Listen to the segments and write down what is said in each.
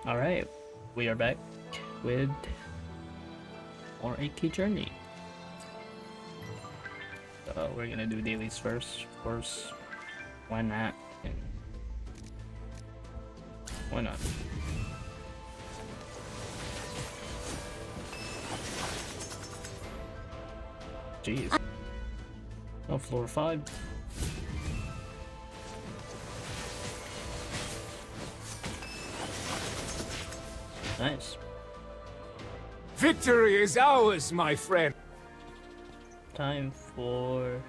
Alright, we are back with more AFK Journey. So we're gonna do dailies first, of course. Why not? Why not? Jeez. Oh, floor 5. Nice. Victory is ours, my friend. Time for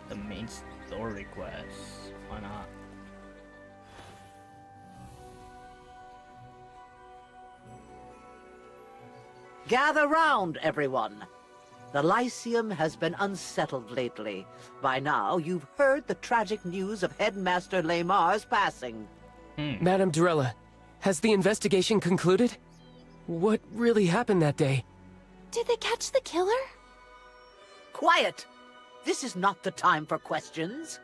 the main story quest. Why not? Gather round, everyone. The Lyceum has been unsettled lately. By now, you've heard the tragic news of Headmaster Lamar's passing. Madame Durella, has the investigation concluded? What really happened that day? Did they catch the killer? Quiet! This is not the time for questions.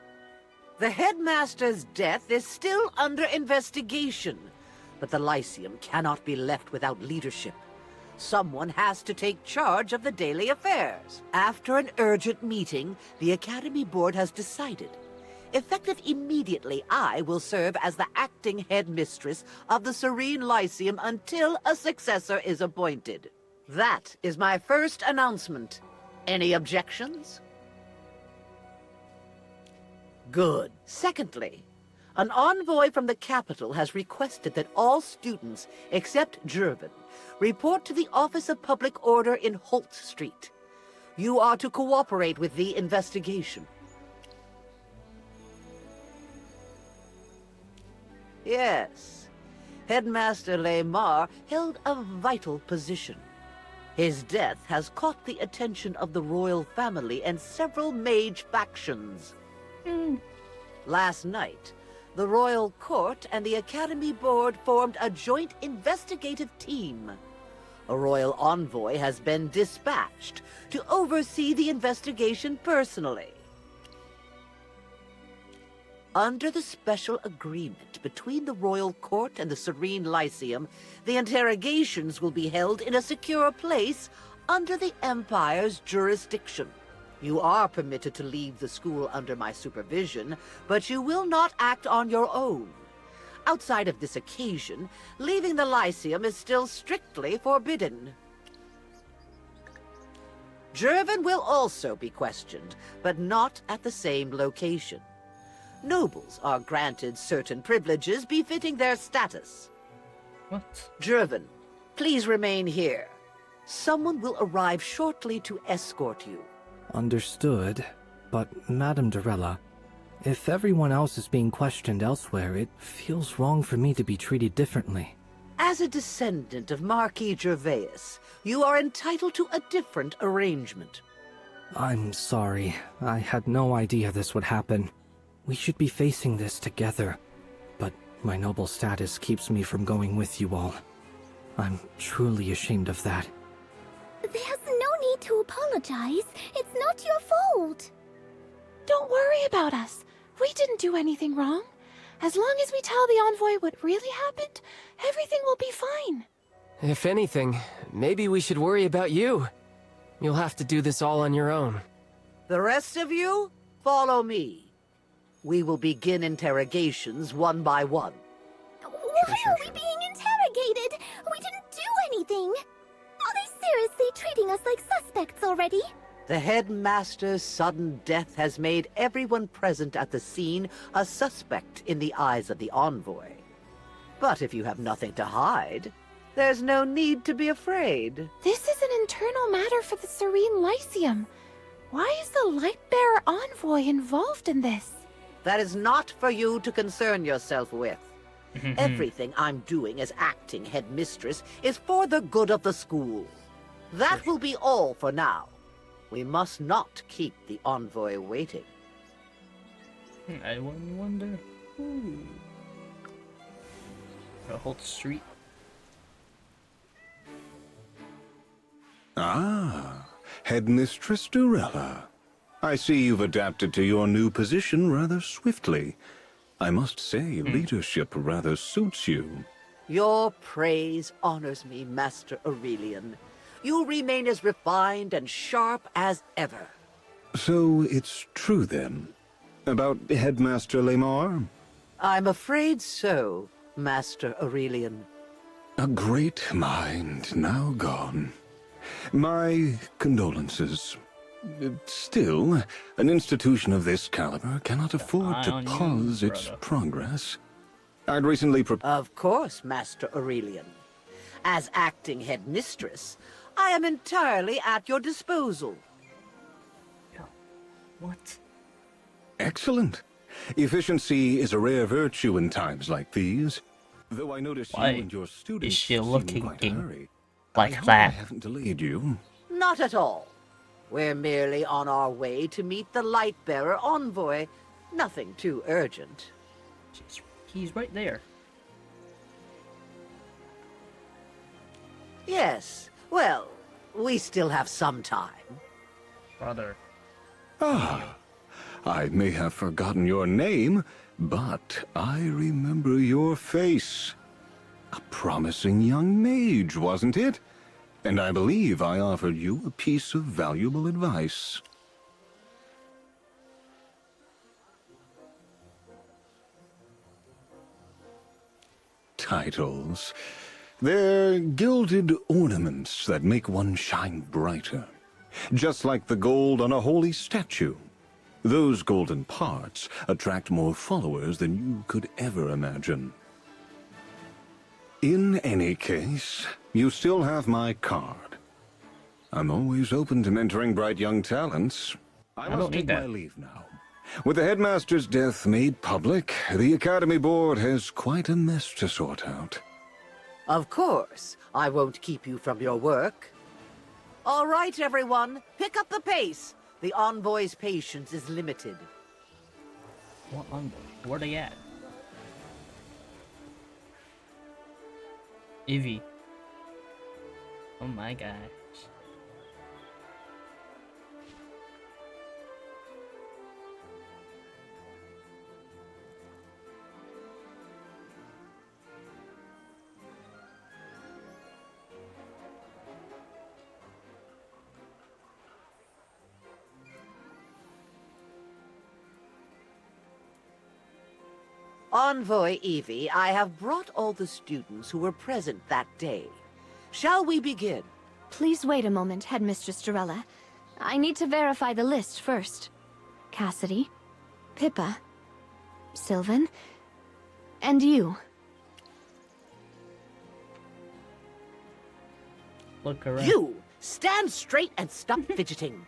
The Headmaster's death is still under investigation, but the Lyceum cannot be left without leadership. Someone has to take charge of the daily affairs. After an urgent meeting, the Academy Board has decided. Effective immediately, I will serve as the acting headmistress of the Serene Lyceum until a successor is appointed. That is my first announcement. Any objections? Good. Secondly, an envoy from the capital has requested that all students, except Jervin, report to the Office of Public Order in Holt Street. You are to cooperate with the investigation. Yes, Headmaster Lamar held a vital position. His death has caught the attention of the royal family and several mage factions. Last night, the royal court and the Academy Board formed a joint investigative team. A royal envoy has been dispatched to oversee the investigation personally. Under the special agreement between the royal court and the Serene Lyceum, the interrogations will be held in a secure place under the Empire's jurisdiction. You are permitted to leave the school under my supervision, but you will not act on your own. Outside of this occasion, leaving the Lyceum is still strictly forbidden. Jervin will also be questioned, but not at the same location. Nobles are granted certain privileges befitting their status. What? Jervin, please remain here. Someone will arrive shortly to escort you. Understood. But, Madame Durella, if everyone else is being questioned elsewhere, it feels wrong for me to be treated differently. As a descendant of Marquis Gervais, you are entitled to a different arrangement. I'm sorry. I had no idea this would happen. We should be facing this together, but my noble status keeps me from going with you all. I'm truly ashamed of that. There's no need to apologize. It's not your fault. Don't worry about us. We didn't do anything wrong. As long as we tell the envoy what really happened, everything will be fine. If anything, maybe we should worry about you. You'll have to do this all on your own. The rest of you, follow me. We will begin interrogations one by one. Why are we being interrogated? We didn't do anything. Are they seriously treating us like suspects already? The headmaster's sudden death has made everyone present at the scene a suspect in the eyes of the envoy. But if you have nothing to hide, there's no need to be afraid. This is an internal matter for the Serene Lyceum. Why is the Lightbearer envoy involved in this? That is not for you to concern yourself with. Everything I'm doing as acting headmistress is for the good of the school. That will be all for now. We must not keep the envoy waiting. I wonder. Holt Street. Ah, Headmistress Durella. I see you've adapted to your new position rather swiftly. I must say, leadership rather suits you. Your praise honors me, Master Aurelian. You remain as refined and sharp as ever. So it's true then? About Headmaster Lamar? I'm afraid so, Master Aurelian. A great mind now gone. My condolences. Still, an institution of this caliber cannot afford to pause its progress. I'd recently Of course, Master Aurelian. As acting headmistress, I am entirely at your disposal. What? Excellent. Efficiency is a rare virtue in times like these. Though I notice Why you and your students is she seem in looking quite a hurry. like I hope that? I haven't delayed you. Not at all. We're merely on our way to meet the Lightbearer envoy. Nothing too urgent. He's right there. Yes, well, we still have some time. Brother. Ah, I may have forgotten your name, but I remember your face. A promising young mage, wasn't it? And I believe I offered you a piece of valuable advice. Titles. They're gilded ornaments that make one shine brighter. Just like the gold on a holy statue. Those golden parts attract more followers than you could ever imagine. In any case, you still have my card. I'm always open to mentoring bright young talents. I don't must need take that. my leave now. With the headmaster's death made public, the Academy Board has quite a mess to sort out. Of course, I won't keep you from your work. All right, everyone, pick up the pace. The envoy's patience is limited. What on? Where they at? Evie. Oh my gosh. Envoy Evie, I have brought all the students who were present that day. Shall we begin? Please wait a moment, Headmistress Dorella. I need to verify the list first. Cassidy, Pippa, Sylvan, and you. Look around. You! Stand straight and stop fidgeting.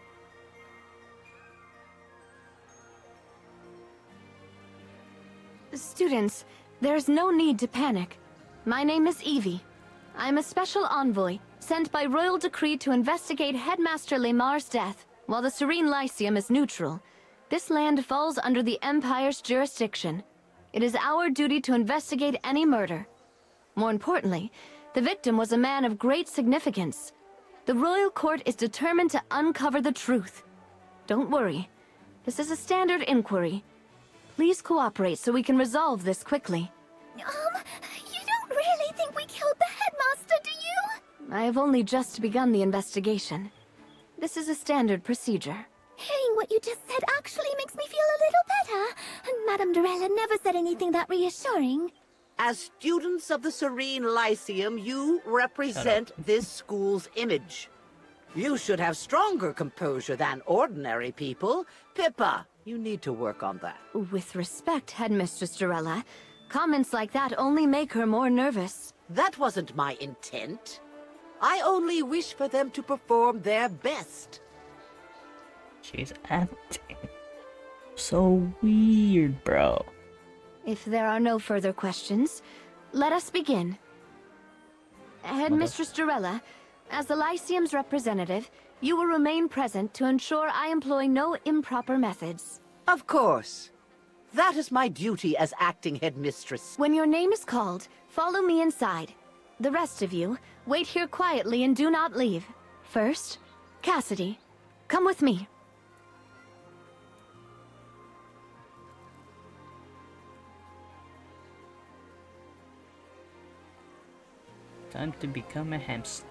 Students, there's no need to panic. My name is Evie. I'm a special envoy, sent by royal decree to investigate Headmaster Lamar's death, while the Serene Lyceum is neutral. This land falls under the Empire's jurisdiction. It is our duty to investigate any murder. More importantly, the victim was a man of great significance. The royal court is determined to uncover the truth. Don't worry. This is a standard inquiry. Please cooperate so we can resolve this quickly. You don't really think we killed the headmaster, do you? I have only just begun the investigation. This is a standard procedure. Hearing what you just said actually makes me feel a little better. And Madame Dorella never said anything that reassuring. As students of the Serene Lyceum, you represent this school's image. You should have stronger composure than ordinary people. Pippa, you need to work on that. With respect, Headmistress Dorella, comments like that only make her more nervous. That wasn't my intent. I only wish for them to perform their best. She's acting so weird, bro. If there are no further questions, let us begin. Headmistress Dorella, as the Lyceum's representative, you will remain present to ensure I employ no improper methods. Of course. That is my duty as acting headmistress. When your name is called, follow me inside. The rest of you, wait here quietly and do not leave. First, Cassidy, come with me. Time to become a hamster.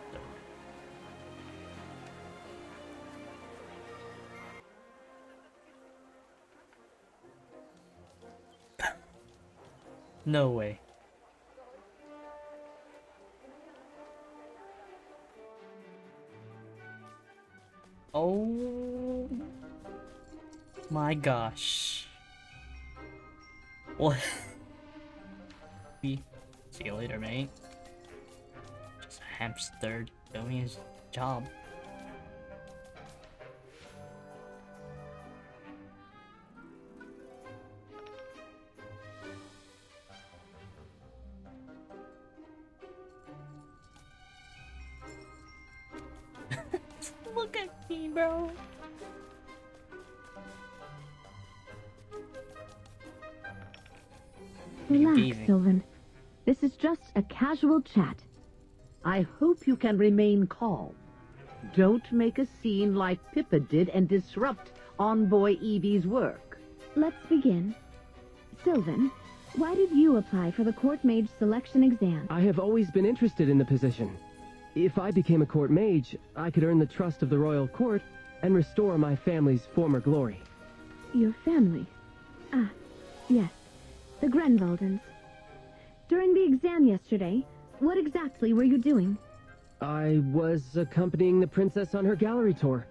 No way. Oh my gosh. What? See you later, mate. Just a hamster doing his job. Look at me, bro. Relax, Sylvan. This is just a casual chat. I hope you can remain calm. Don't make a scene like Pippa did and disrupt Envoy Evie's work. Let's begin. Sylvan, why did you apply for the court mage selection exam? I have always been interested in the position. If I became a court mage, I could earn the trust of the royal court and restore my family's former glory. Your family? Ah, yes. The Grenvaldens. During the exam yesterday, what exactly were you doing? I was accompanying the princess on her gallery tour.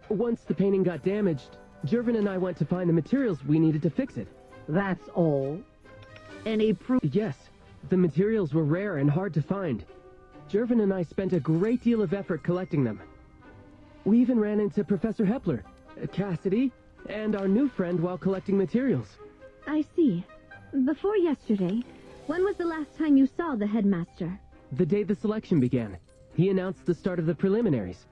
Once the painting got damaged, Jervin and I went to find the materials we needed to fix it. That's all? Any proof? Yes, the materials were rare and hard to find. Jervin and I spent a great deal of effort collecting them. We even ran into Professor Hepler, Cassidy, and our new friend while collecting materials. I see. Before yesterday, when was the last time you saw the headmaster? The day the selection began. He announced the start of the preliminaries.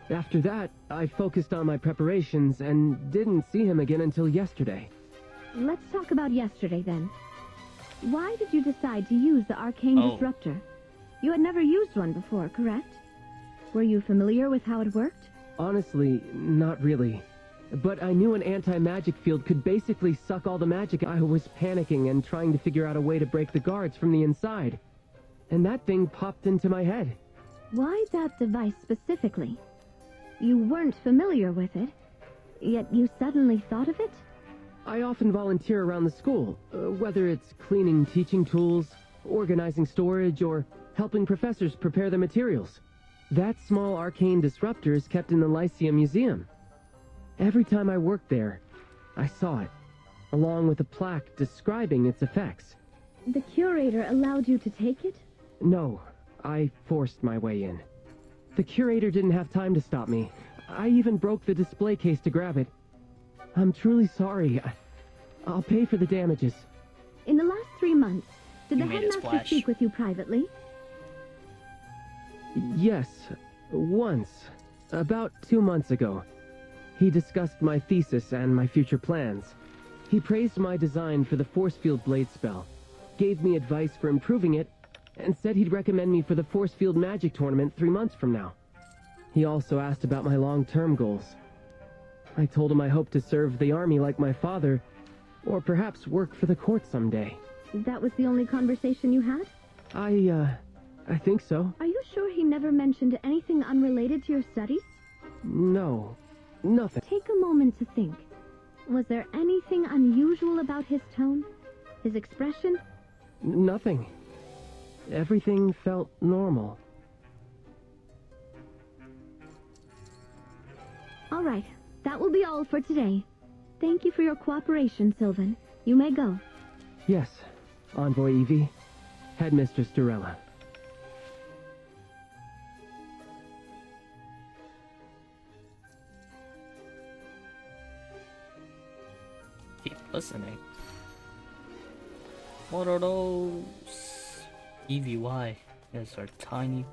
After that, I focused on my preparations and didn't see him again until yesterday. Let's talk about yesterday then. Why did you decide to use the arcane disruptor? You had never used one before, correct? Were you familiar with how it worked? Honestly, not really. But I knew an anti-magic field could basically suck all the magic. I was panicking and trying to figure out a way to break the guards from the inside. And that thing popped into my head. Why that device specifically? You weren't familiar with it, yet you suddenly thought of it? I often volunteer around the school, whether it's cleaning teaching tools, organizing storage, or helping professors prepare the materials. That small arcane disruptor is kept in the Lyceum Museum. Every time I worked there, I saw it, along with a plaque describing its effects. The curator allowed you to take it? No, I forced my way in. The curator didn't have time to stop me. I even broke the display case to grab it. I'm truly sorry. I'll pay for the damages. In the last 3 months, did the You made it headmaster splash. speak with you privately? Yes, once. About 2 months ago. He discussed my thesis and my future plans. He praised my design for the force field blade spell, gave me advice for improving it, and said he'd recommend me for the force field magic tournament 3 months from now. He also asked about my long-term goals. I told him I hoped to serve the army like my father, or perhaps work for the court someday. That was the only conversation you had? I think so. Are you sure he never mentioned anything unrelated to your studies? No, nothing. Take a moment to think. Was there anything unusual about his tone? His expression? Nothing. Everything felt normal. All right, that will be all for today. Thank you for your cooperation, Sylvan. You may go. Yes, Envoy Evie, Headmistress Durella. Keep listening. What are those? EVY. Those are tiny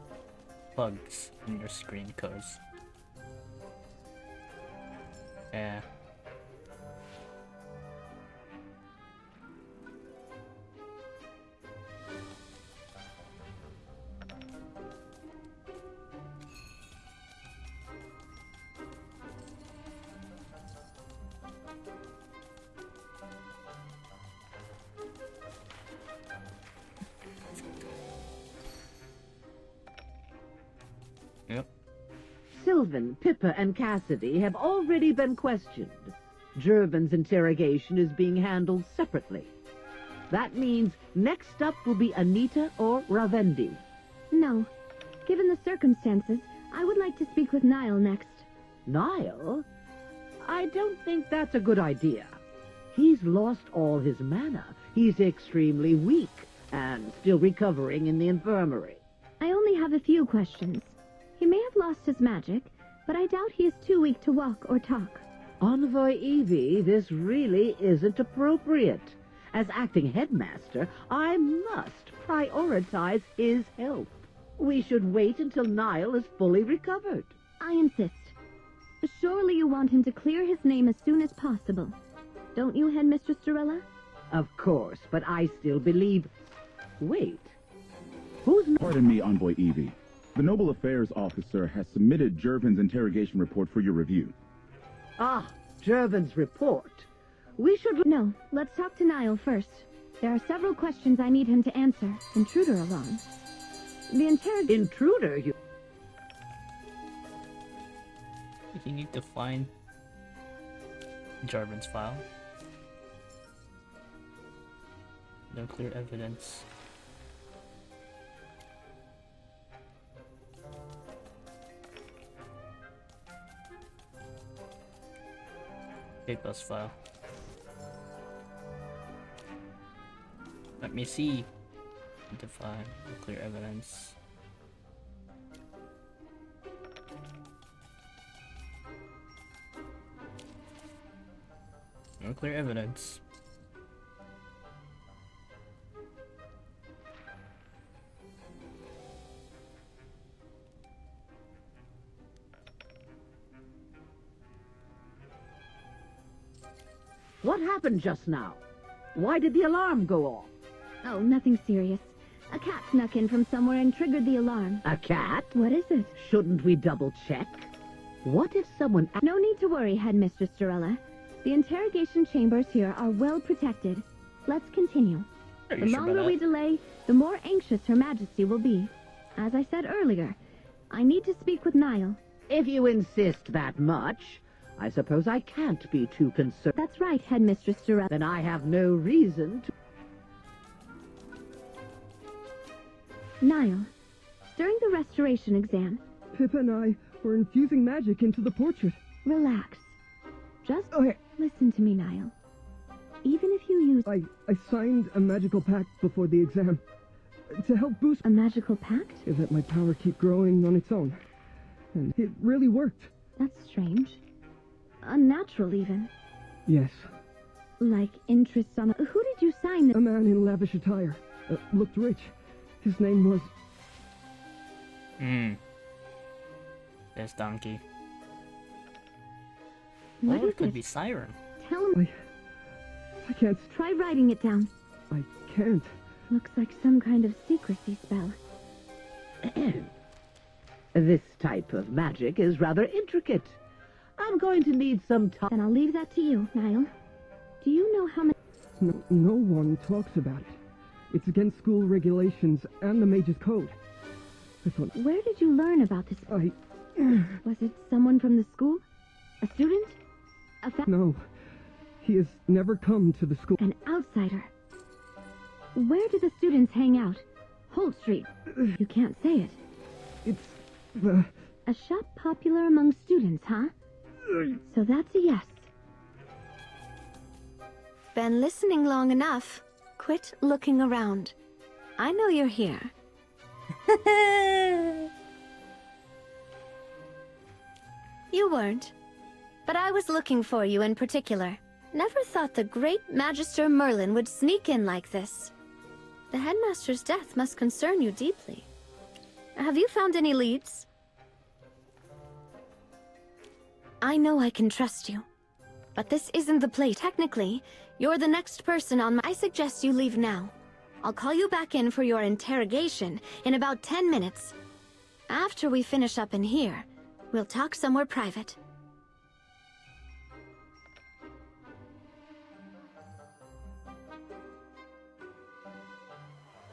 bugs in your screen, cuz. Yeah. Sylvan, Pippa, and Cassidy have already been questioned. Jervin's interrogation is being handled separately. That means next up will be Anita or Ravendi. No. Given the circumstances, I would like to speak with Niall next. Niall? I don't think that's a good idea. He's lost all his mana. He's extremely weak and still recovering in the infirmary. I only have a few questions. He may have lost his magic, but I doubt he is too weak to walk or talk. Envoy Evie, this really isn't appropriate. As acting headmaster, I must prioritize his health. We should wait until Niall is fully recovered. I insist. Surely you want him to clear his name as soon as possible. Don't you, Headmistress Dorella? Of course, but I still believe... Wait. Who's... Pardon me, Envoy Evie. The Noble Affairs Officer has submitted Jervin's interrogation report for your review. Ah, Jervin's report. We should... No, let's talk to Niall first. There are several questions I need him to answer. Intruder alarm. The Intruder, you... You need to find Jarvan's file. No clear evidence. Bus file. Let me see. Define no clear evidence. No clear evidence. What happened just now? Why did the alarm go off? Oh, nothing serious. A cat snuck in from somewhere and triggered the alarm. A cat? What is it? Shouldn't we double check? What if someone... No need to worry, Headmistress Dorella. The interrogation chambers here are well protected. Let's continue. The longer we delay, the more anxious Her Majesty will be. As I said earlier, I need to speak with Niall. If you insist that much, I suppose I can't be too concerned. That's right, Headmistress Dorella. Then I have no reason to... Niall, during the restoration exam... Pippa and I were infusing magic into the portrait. Relax. Just Okay. listen to me, Niall. Even if you use... I signed a magical pact before the exam. To help boost... A magical pact? To let my power keep growing on its own. And it really worked. That's strange. Unnatural, even. Yes. Like interest on... Who did you sign A man in lavish attire. Looked rich. His name was... There's Donkey. What Or is it could it? be Siren. Tell him... I can't... Try writing it down. I can't. Looks like some kind of secrecy spell. This type of magic is rather intricate. I'm going to need some time. Then I'll leave that to you, Niall. Do you know how many... No one talks about it. It's against school regulations and the Mage's Code. I thought... Where did you learn about this? Was it someone from the school? A student? No. He has never come to the school. An outsider. Where do the students hang out? Holt Street. You can't say it. It's the... A shop popular among students, huh? So that's a yes. Been listening long enough. Quit looking around. I know you're here. You weren't. But I was looking for you in particular. Never thought the great Magister Merlin would sneak in like this. The headmaster's death must concern you deeply. Have you found any leads? I know I can trust you. But this isn't the place. Technically, you're the next person on my... I suggest you leave now. I'll call you back in for your interrogation in about 10 minutes. After we finish up in here, we'll talk somewhere private.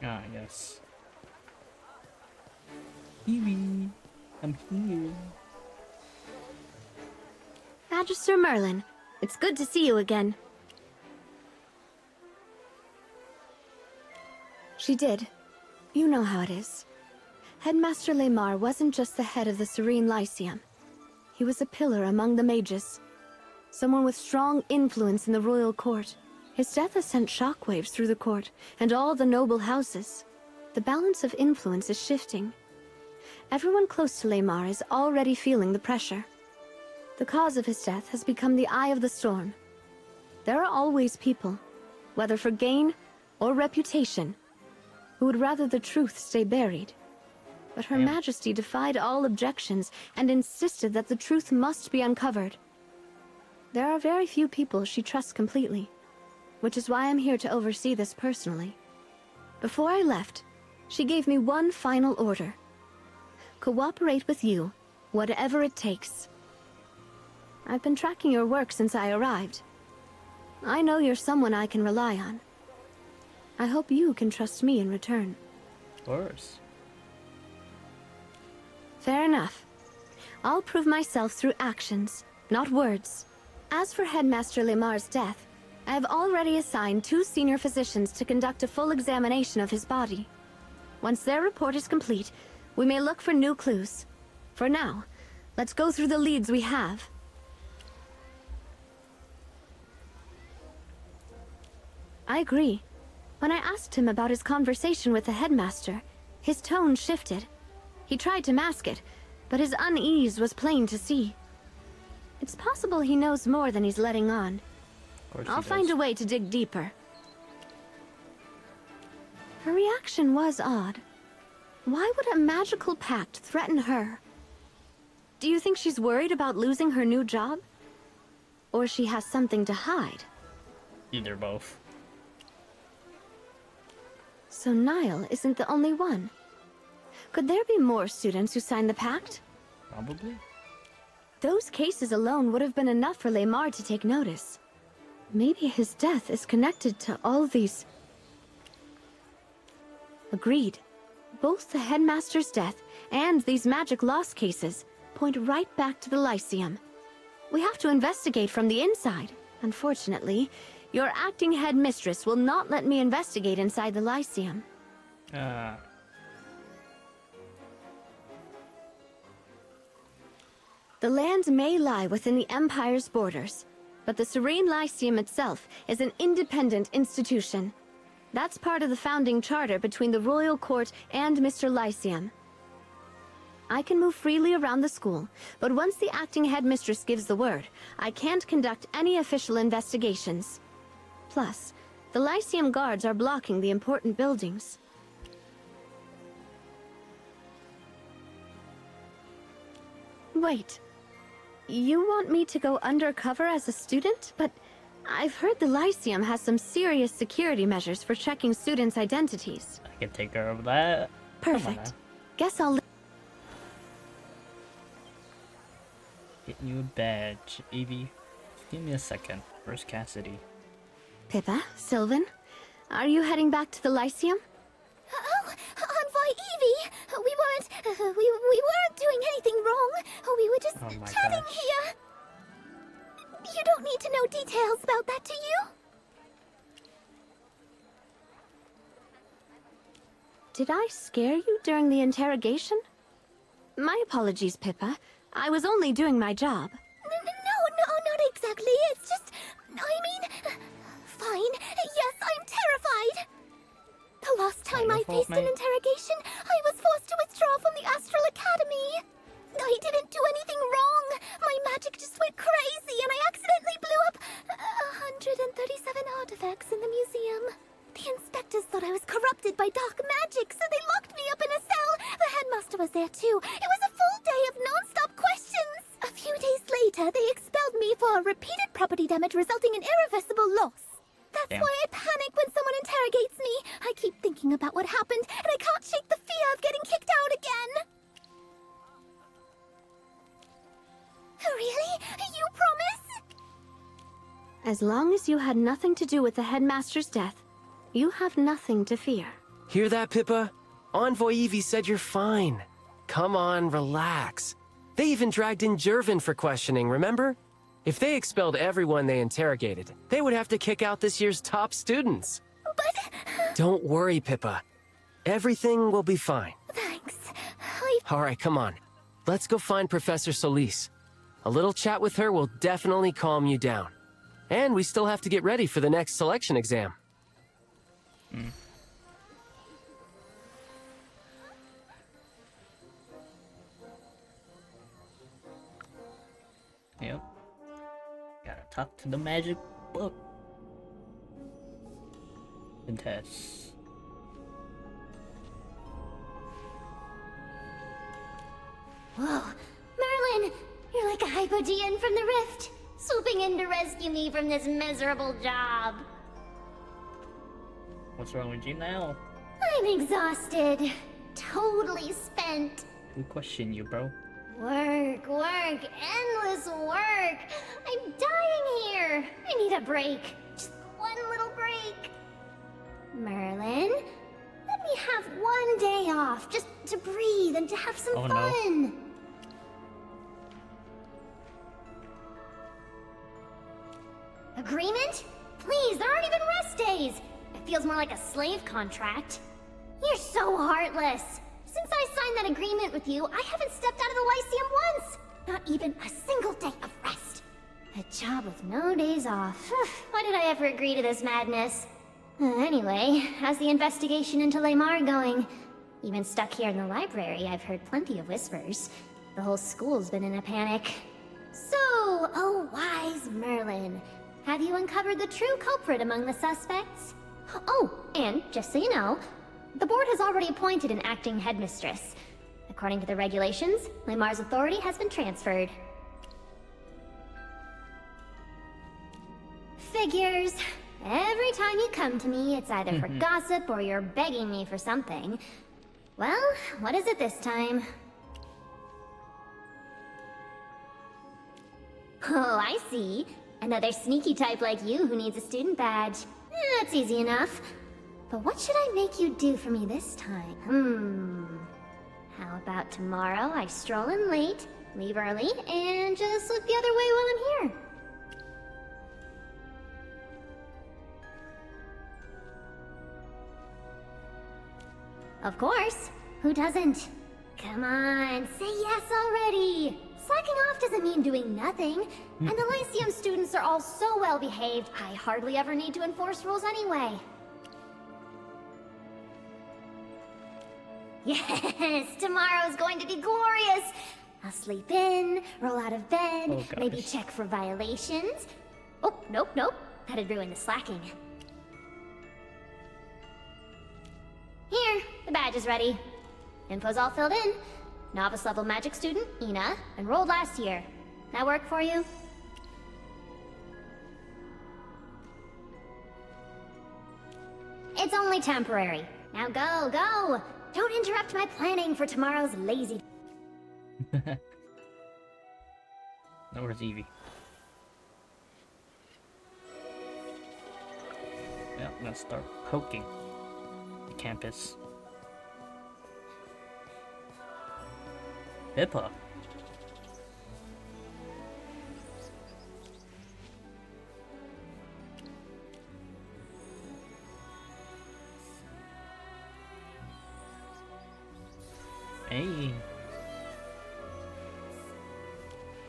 Ah, yes. Evie, I'm here. Magister Merlin. It's good to see you again. She did. You know how it is. Headmaster Lemar wasn't just the head of the Serene Lyceum. He was a pillar among the mages. Someone with strong influence in the royal court. His death has sent shockwaves through the court and all the noble houses. The balance of influence is shifting. Everyone close to Lemar is already feeling the pressure. The cause of his death has become the eye of the storm. There are always people, whether for gain or reputation, who would rather the truth stay buried. But Her Majesty defied all objections and insisted that the truth must be uncovered. There are very few people she trusts completely, which is why I'm here to oversee this personally. Before I left, she gave me one final order. Cooperate with you, whatever it takes. I've been tracking your work since I arrived. I know you're someone I can rely on. I hope you can trust me in return. Of course. Fair enough. I'll prove myself through actions, not words. As for Headmaster Lemar's death, I have already assigned 2 senior physicians to conduct a full examination of his body. Once their report is complete, we may look for new clues. For now, let's go through the leads we have. I agree. When I asked him about his conversation with the headmaster, his tone shifted. He tried to mask it, but his unease was plain to see. It's possible he knows more than he's letting on. I'll find a way to dig deeper. Her reaction was odd. Why would a magical pact threaten her? Do you think she's worried about losing her new job? Or she has something to hide? Either both. So Niall isn't the only one. Could there be more students who signed the pact? Probably. Those cases alone would have been enough for Lemar to take notice. Maybe his death is connected to all these... Agreed. Both the headmaster's death and these magic loss cases point right back to the Lyceum. We have to investigate from the inside. Unfortunately, your acting headmistress will not let me investigate inside the Lyceum. The land may lie within the Empire's borders, but the Serene Lyceum itself is an independent institution. That's part of the founding charter between the Royal Court and Mr. Lyceum. I can move freely around the school, but once the acting headmistress gives the word, I can't conduct any official investigations. Plus, the Lyceum guards are blocking the important buildings. Wait. You want me to go undercover as a student? But I've heard the Lyceum has some serious security measures for checking students' identities. I can take care of that. Perfect. Guess I'll... Get you a badge. Evie, give me a second. Where's Cassidy? Pippa, Sylvan, are you heading back to the Lyceum? Oh, Envoy Evie! We weren't doing anything wrong. We were just chatting here. You don't need to know details about that, do you? Did I scare you during the interrogation? My apologies, Pippa. I was only doing my job. No, not exactly. It's just... Fine. Yes, I'm terrified. The last time I faced an interrogation, I was forced to withdraw from the Astral Academy. I didn't do anything wrong. My magic just went crazy and I accidentally blew up 137 artifacts in the museum. The inspectors thought I was corrupted by dark magic, so they locked me up in a cell. The headmaster was there too. It was a full day of non-stop questions. A few days later, they expelled me for repeated property damage resulting in irreversible loss. That's why I panic when someone interrogates me. I keep thinking about what happened, and I can't shake the fear of getting kicked out again. Really? You promise? As long as you had nothing to do with the headmaster's death, you have nothing to fear. Hear that, Pippa? Envoy Evie said you're fine. Come on, relax. They even dragged in Jervin for questioning, remember? If they expelled everyone they interrogated, they would have to kick out this year's top students. But... Don't worry, Pippa. Everything will be fine. Thanks. All right, come on. Let's go find Professor Solis. A little chat with her will definitely calm you down. And we still have to get ready for the next selection exam. Yep. Gotta talk to the magic book. And test. Whoa. Merlin! You're like a Hypogean from the Rift, swooping in to rescue me from this miserable job. What's wrong with you now? I'm exhausted. Totally spent. We question you, bro. Work, endless work. I'm dying here. I need a break. Just one little break. Merlin, let me have one day off just to breathe and to have some fun. No. Agreement? Please, there aren't even rest days. It feels more like a slave contract. You're so heartless. Since I signed that agreement with you, I haven't stepped out of the Lyceum once. Not even a single day of rest. A job with no days off. Why did I ever agree to this madness? Anyway, how's the investigation into Lamar going? Even stuck here in the library, I've heard plenty of whispers. The whole school's been in a panic. So, oh wise Merlin, have you uncovered the true culprit among the suspects? Oh, and just so you know, the board has already appointed an acting headmistress. According to the regulations, Lamar's authority has been transferred. Figures. Every time you come to me, it's either for gossip or you're begging me for something. Well, what is it this time? Oh, I see. Another sneaky type like you who needs a student badge. That's easy enough. But what should I make you do for me this time? How about tomorrow I stroll in late, leave early, and just look the other way while I'm here? Of course. Who doesn't? Come on, say yes already! Slacking off doesn't mean doing nothing. And the Lyceum students are all so well behaved, I hardly ever need to enforce rules anyway. Yes, tomorrow's going to be glorious! I'll sleep in, roll out of bed, maybe check for violations. Oh, nope. That'd ruin the slacking. Here, the badge is ready. Info's all filled in. Novice level magic student, Ina, enrolled last year. That work for you? It's only temporary. Now go! Don't interrupt my planning for tomorrow's lazy... Now where's Evie? Yeah, let's start poking the campus. Pippa. Hey.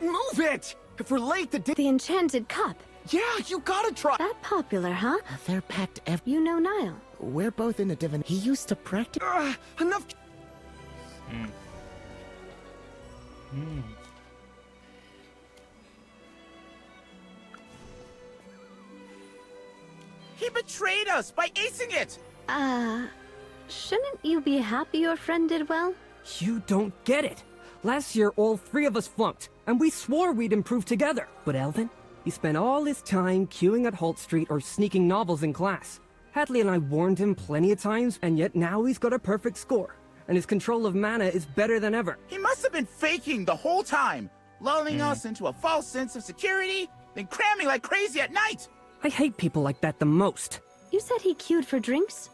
Move it! If we're late, The Enchanted Cup. Yeah, you gotta try. That popular, huh? They're packed You know Niall. We're both in the divin. He used to practice. Enough. He betrayed us by acing it! Shouldn't you be happy your friend did well? You don't get it. Last year, all three of us flunked, and we swore we'd improve together. But Elvin, he spent all his time queuing at Holt Street or sneaking novels in class. Hadley and I warned him plenty of times, and yet now he's got a perfect score. And his control of mana is better than ever. He must have been faking the whole time, lulling us into a false sense of security, then cramming like crazy at night! I hate people like that the most. You said he queued for drinks?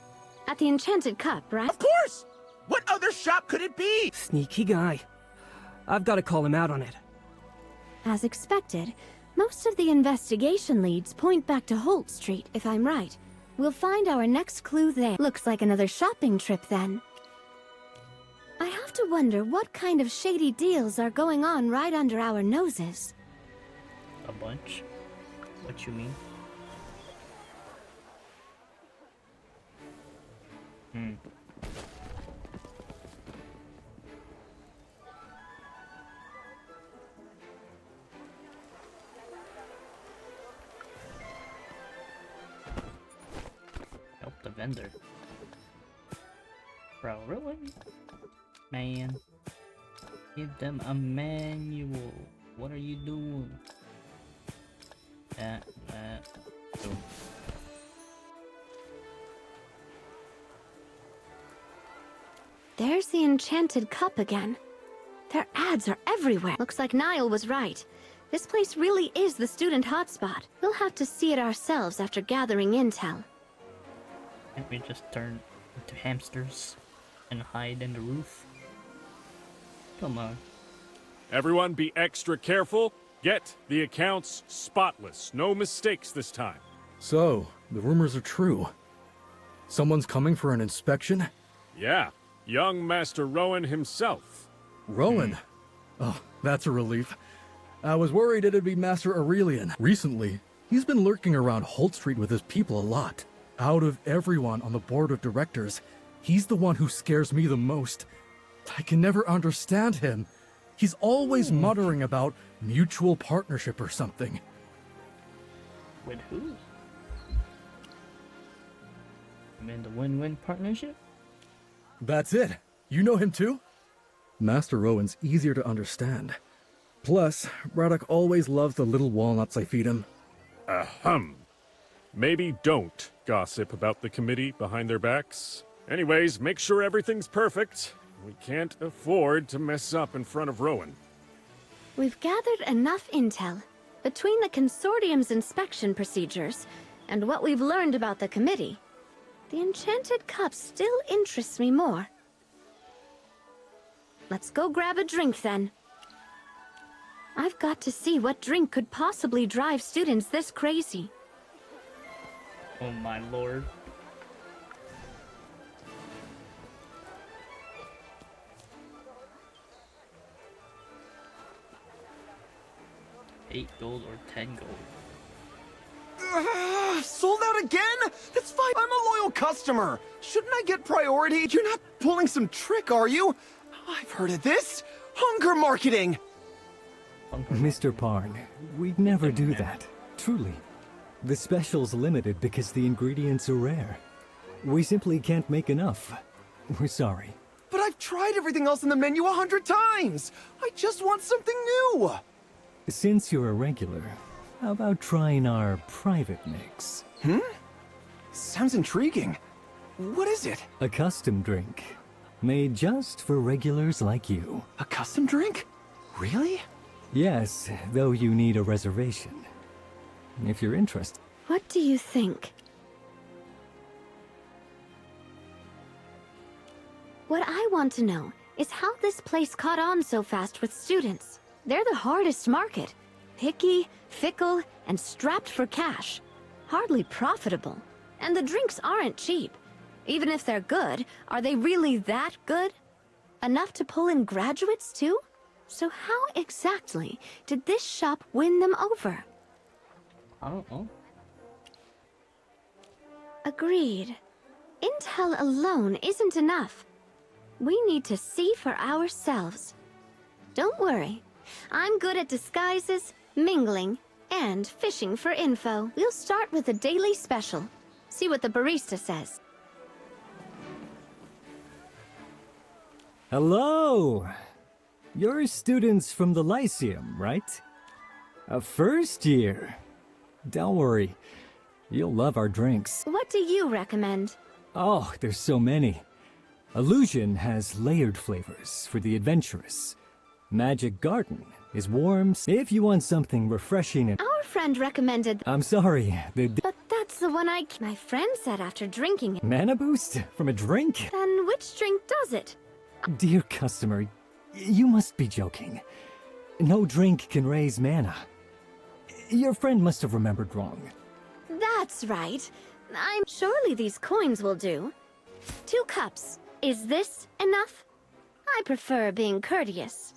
At the Enchanted Cup, right? Of course! What other shop could it be? Sneaky guy. I've got to call him out on it. As expected, Most of the investigation leads point back to Holt Street, if I'm right. We'll find our next clue there. Looks like another shopping trip then. I have to wonder what kind of shady deals are going on right under our noses. A bunch? What you mean? Help the vendor. Bro, really? Man. Give them a manual. What are you doing? Boom. There's the enchanted cup again. Their ads are everywhere. Looks like Niall was right. This place really is the student hotspot. We'll have to see it ourselves after gathering intel. Can't we just turn into hamsters and hide in the roof? Come on. Everyone be extra careful. Get the accounts spotless. No mistakes this time. So, the rumors are true. Someone's coming for an inspection? Yeah, young Master Rowan himself. Rowan? Oh, that's a relief. I was worried it'd be Master Aurelian. Recently, he's been lurking around Holt Street with his people a lot. Out of everyone on the board of directors, he's the one who scares me the most. I can never understand him. He's always muttering about mutual partnership or something. With who? You mean the win-win partnership? That's it. You know him too? Master Rowan's easier to understand. Plus, Braddock always loves the little walnuts I feed him. Ahem. Maybe don't gossip about the committee behind their backs. Anyways, make sure everything's perfect. We can't afford to mess up in front of Rowan. We've gathered enough intel. Between the consortium's inspection procedures and what we've learned about the committee, the enchanted cup still interests me more. Let's go grab a drink then. I've got to see what drink could possibly drive students this crazy. Oh my lord. $8 gold or 10 gold. Sold out again? That's fine. I'm a loyal customer. Shouldn't I get priority? You're not pulling some trick, are you? I've heard of this. Hunger marketing. Mr. Parn, we'd never do that. Truly. The special's limited because the ingredients are rare. We simply can't make enough. We're sorry. But I've tried everything else in the menu 100 times. I just want something new. Since you're a regular, how about trying our private mix? Sounds intriguing. What is it? A custom drink. Made just for regulars like you. A custom drink? Really? Yes, though you need a reservation. If you're interested. What do you think? What I want to know is how this place caught on so fast with students. They're the hardest market. Picky, fickle, and strapped for cash. Hardly profitable. And the drinks aren't cheap. Even if they're good, are they really that good? Enough to pull in graduates too? So how exactly did this shop win them over? I don't know. Agreed. Intel alone isn't enough. We need to see for ourselves. Don't worry. I'm good at disguises, mingling, and fishing for info. We'll start with the daily special. See what the barista says. Hello! You're students from the Lyceum, right? A first year. Don't worry. You'll love our drinks. What do you recommend? Oh, there's so many. Illusion has layered flavors for the adventurous. Magic Garden is warm if you want something refreshing and... Our friend recommended... I'm sorry, But that's the one my friend said after drinking it. Mana boost? From a drink? Then which drink does it? Dear customer, you must be joking. No drink can raise mana. Your friend must have remembered wrong. That's right. Surely these coins will do. 2 cups. Is this enough? I prefer being courteous.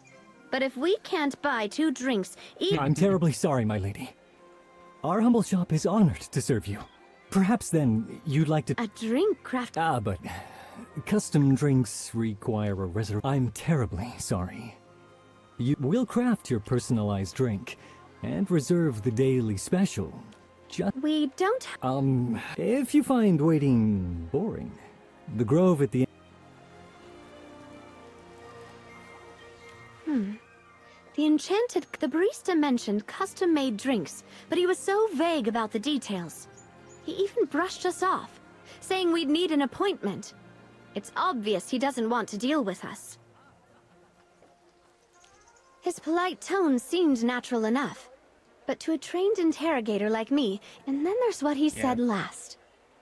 But if we can't buy 2 drinks, I'm terribly sorry, my lady. Our humble shop is honored to serve you. Perhaps then you'd like to... A drink craft... but custom drinks require a reservation. I'm terribly sorry. You will craft your personalized drink and reserve the daily special. We don't... If you find waiting boring, the grove at the... The barista mentioned custom-made drinks, but he was so vague about the details. He even brushed us off, saying we'd need an appointment. It's obvious he doesn't want to deal with us. His polite tone seemed natural enough, but to a trained interrogator like me, and then there's what he said last.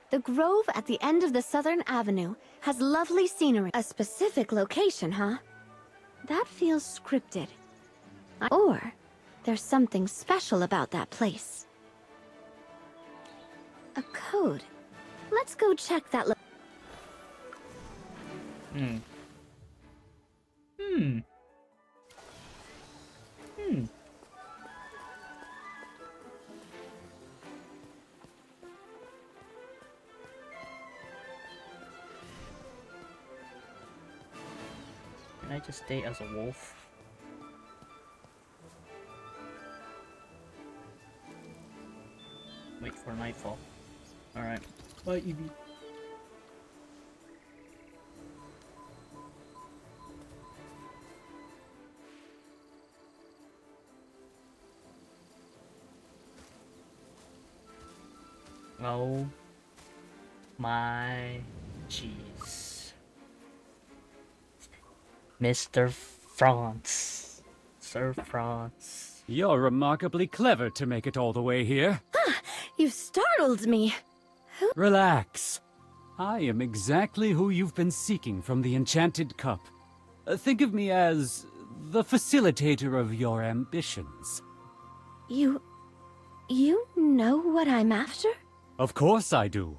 The grove at the end of the Southern Avenue has lovely scenery. A specific location, huh? That feels scripted. Or there's something special about that place. A code. Let's go check that. Can I just stay as a wolf? Wait for nightfall. Alright. Bye, Evie. Oh my jeez. Mr. France. Sir France. You're remarkably clever to make it all the way here. You startled me. Relax. I am exactly who you've been seeking from the Enchanted Cup. Think of me as the facilitator of your ambitions. You know what I'm after? Of course I do.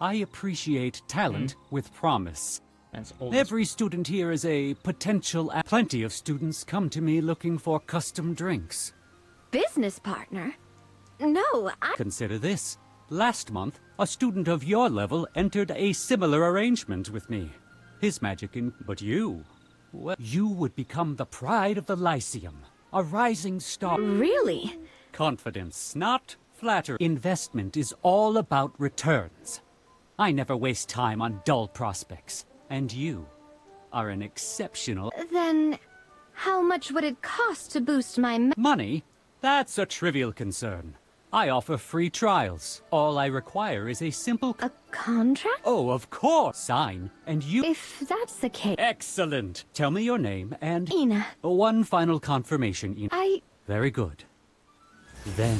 I appreciate talent with promise. Every student here is a potential... Plenty of students come to me looking for custom drinks. Business partner? No, Consider this. Last month, a student of your level entered a similar arrangement with me. His magic But you... Well, you would become the pride of the Lyceum. A rising star. Really? Confidence, not flattery. Investment is all about returns. I never waste time on dull prospects. And you are an exceptional... Then, how much would it cost to boost my... Money? That's a trivial concern. I offer free trials. All I require is a simple... A contract? Oh, of course! Sign, and you... If that's the case... Excellent! Tell me your name and... Ina. One final confirmation, Ina. Very good. Then...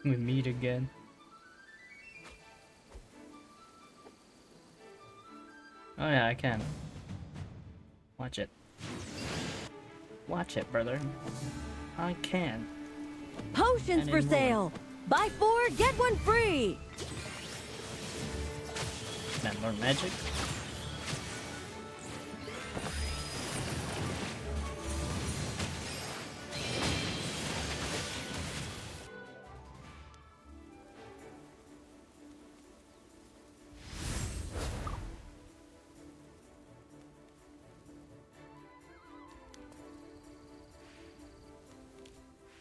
We meet again. Oh yeah, I can. Watch it. Watch it, brother. I can. Potions for sale! Buy 4, get 1 free! Can I learn magic?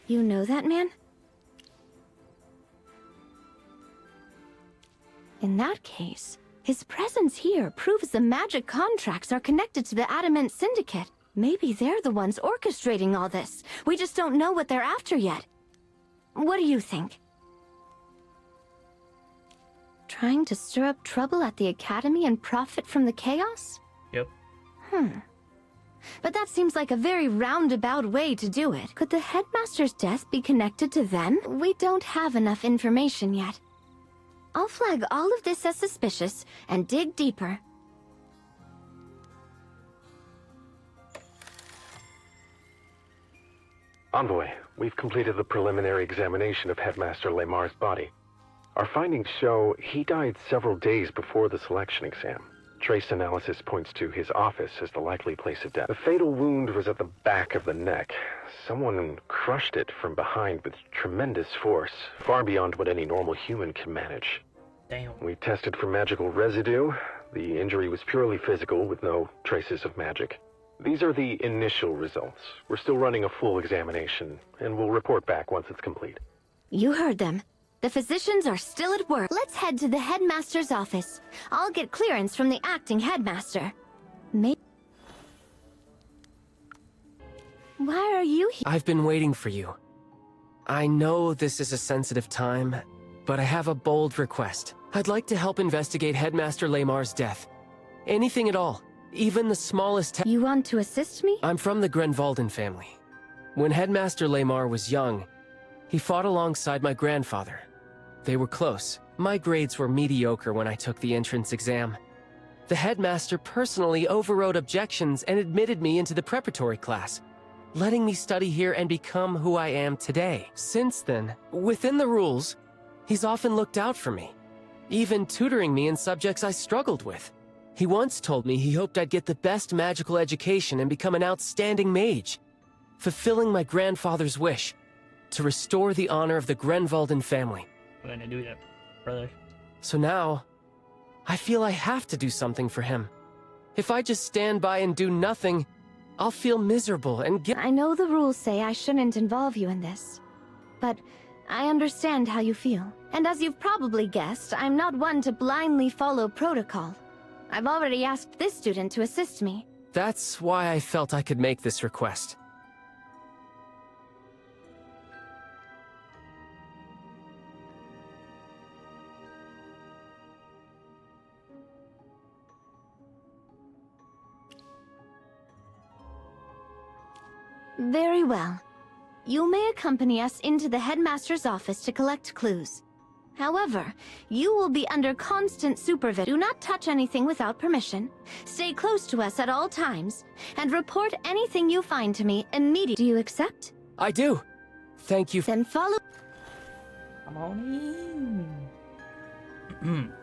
You know that man? In that case, his presence here proves the magic contracts are connected to the Adamant Syndicate. Maybe they're the ones orchestrating all this. We just don't know what they're after yet. What do you think? Trying to stir up trouble at the Academy and profit from the chaos? Yep. But that seems like a very roundabout way to do it. Could the headmaster's death be connected to them? We don't have enough information yet. I'll flag all of this as suspicious and dig deeper. Envoy, we've completed the preliminary examination of Headmaster Lamar's body. Our findings show he died several days before the selection exam. Trace analysis points to his office as the likely place of death. The fatal wound was at the back of the neck. Someone crushed it from behind with tremendous force, far beyond what any normal human can manage. Damn. We tested for magical residue. The injury was purely physical with no traces of magic. These are the initial results. We're still running a full examination, and we'll report back once it's complete. You heard them. The physicians are still at work. Let's head to the headmaster's office. I'll get clearance from the acting headmaster. Why are you here? I've been waiting for you. I know this is a sensitive time, but I have a bold request. I'd like to help investigate Headmaster Lamar's death. Anything at all. Even the smallest... You want to assist me? I'm from the Grenvalden family. When Headmaster Lamar was young, he fought alongside my grandfather. They were close. My grades were mediocre when I took the entrance exam. The headmaster personally overrode objections and admitted me into the preparatory class, letting me study here and become who I am today. Since then, within the rules, he's often looked out for me, even tutoring me in subjects I struggled with. He once told me he hoped I'd get the best magical education and become an outstanding mage, fulfilling my grandfather's wish to restore the honor of the Grenvalden family. We're gonna do that, brother. So now, I feel I have to do something for him. If I just stand by and do nothing, I'll feel miserable and I know the rules say I shouldn't involve you in this, but I understand how you feel. And as you've probably guessed, I'm not one to blindly follow protocol. I've already asked this student to assist me. That's why I felt I could make this request. Very well. You may accompany us into the headmaster's office to collect clues. However, you will be under constant supervision. Do not touch anything without permission. Stay close to us at all times, and report anything you find to me immediately. Do you accept? I do. Thank you. Then follow. Come on in.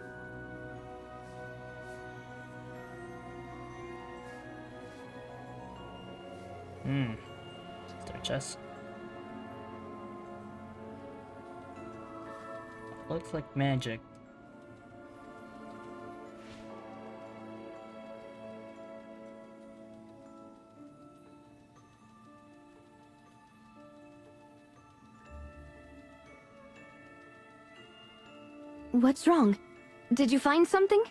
Their chest. Looks like magic. What's wrong? Did you find something?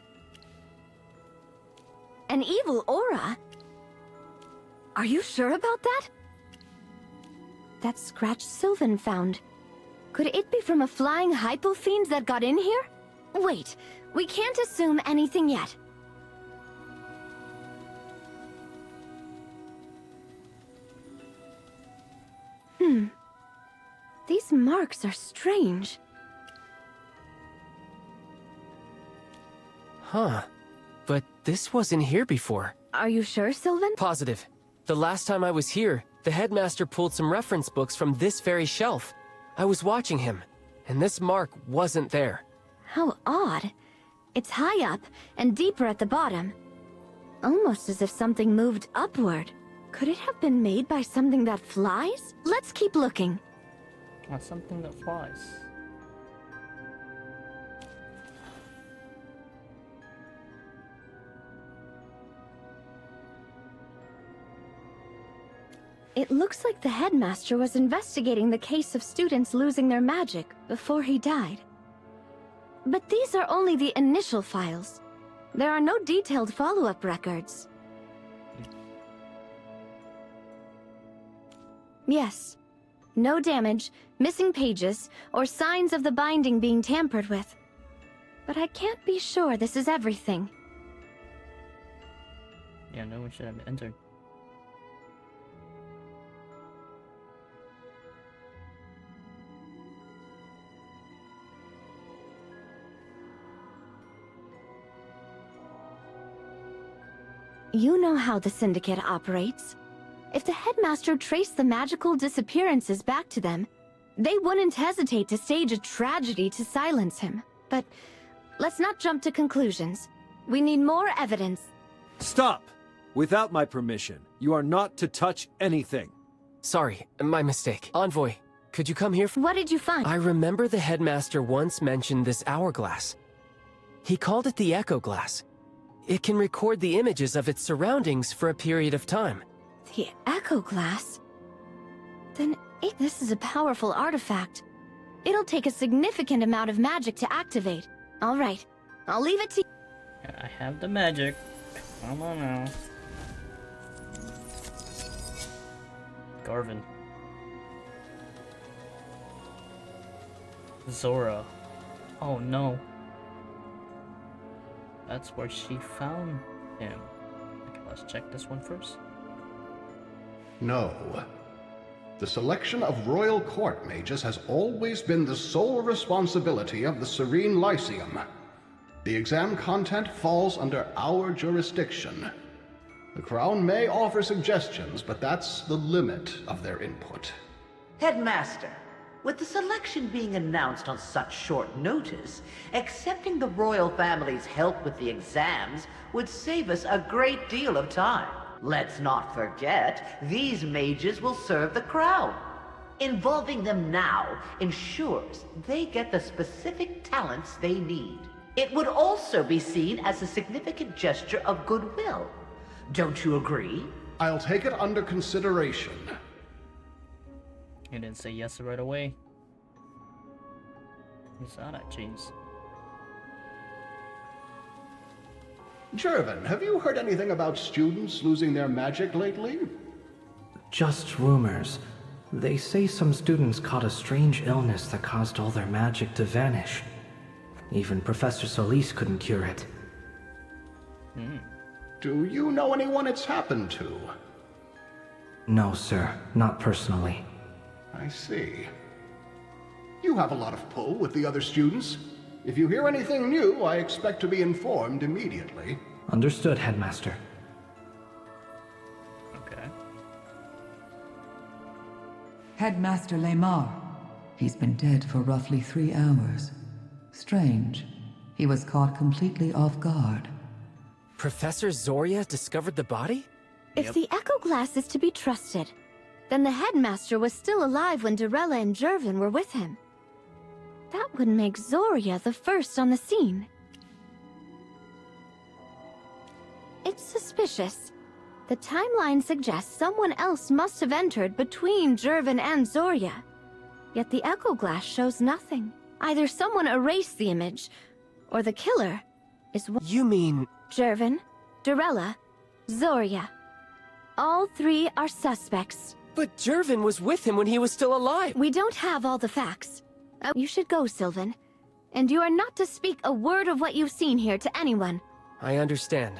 An evil aura? Are you sure about that? That scratch Sylvan found. Could it be from a flying hypo-fiend that got in here? Wait, we can't assume anything yet. These marks are strange. Huh. But this wasn't here before. Are you sure, Sylvan? Positive. The last time I was here, the headmaster pulled some reference books from this very shelf. I was watching him, and this mark wasn't there. How odd. It's high up and deeper at the bottom. Almost as if something moved upward. Could it have been made by something that flies? Let's keep looking. Something that flies. It looks like the headmaster was investigating the case of students losing their magic before he died. But these are only the initial files. There are no detailed follow-up records. Yes. No damage, missing pages, or signs of the binding being tampered with. But I can't be sure this is everything. Yeah, no one should have entered. You know how the Syndicate operates. If the headmaster traced the magical disappearances back to them, they wouldn't hesitate to stage a tragedy to silence him. But let's not jump to conclusions. We need more evidence. Stop! Without my permission, you are not to touch anything. Sorry, my mistake. Envoy, could you come here? What did you find? I remember the headmaster once mentioned this hourglass. He called it the Echo Glass. It can record the images of its surroundings for a period of time. The Echo Glass? Then this is a powerful artifact. It'll take a significant amount of magic to activate. All right, I'll leave it to you. I have the magic. Come on now. Garvin. Zora. Oh no. That's where she found him. Okay, let's check this one first. No. The selection of royal court mages has always been the sole responsibility of the Serene Lyceum. The exam content falls under our jurisdiction. The Crown may offer suggestions, but that's the limit of their input. Headmaster, with the selection being announced on such short notice, accepting the royal family's help with the exams would save us a great deal of time. Let's not forget, these mages will serve the Crown. Involving them now ensures they get the specific talents they need. It would also be seen as a significant gesture of goodwill. Don't you agree? I'll take it under consideration. He didn't say yes right away. He's out at cheese. Jervin, have you heard anything about students losing their magic lately? Just rumors. They say some students caught a strange illness that caused all their magic to vanish. Even Professor Solis couldn't cure it. Do you know anyone it's happened to? No, sir. Not personally. I see. You have a lot of pull with the other students. If you hear anything new, I expect to be informed immediately. Understood, Headmaster. Okay. Headmaster Lemar. He's been dead for roughly 3 hours. Strange. He was caught completely off guard. Professor Zoria discovered the body? If the Echo Glass is to be trusted, then the headmaster was still alive when Dorella and Jervin were with him. That would make Zoria the first on the scene. It's suspicious. The timeline suggests someone else must have entered between Jervin and Zoria. Yet the Echo Glass shows nothing. Either someone erased the image, or the killer is one. You mean... Jervin, Dorella, Zoria. All 3 are suspects. But Jervin was with him when he was still alive. We don't have all the facts. You should go, Sylvan. And you are not to speak a word of what you've seen here to anyone. I understand.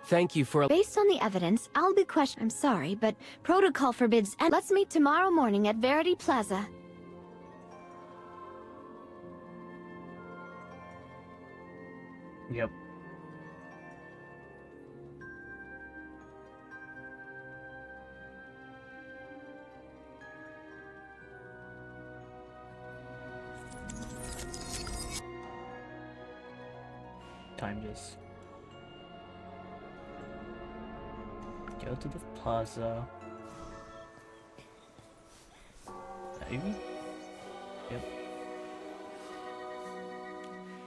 Thank you for... Based on the evidence, I'll be I'm sorry, but protocol forbids... And let's meet tomorrow morning at Verity Plaza. Yep. Time just go to the plaza. Maybe? Yep.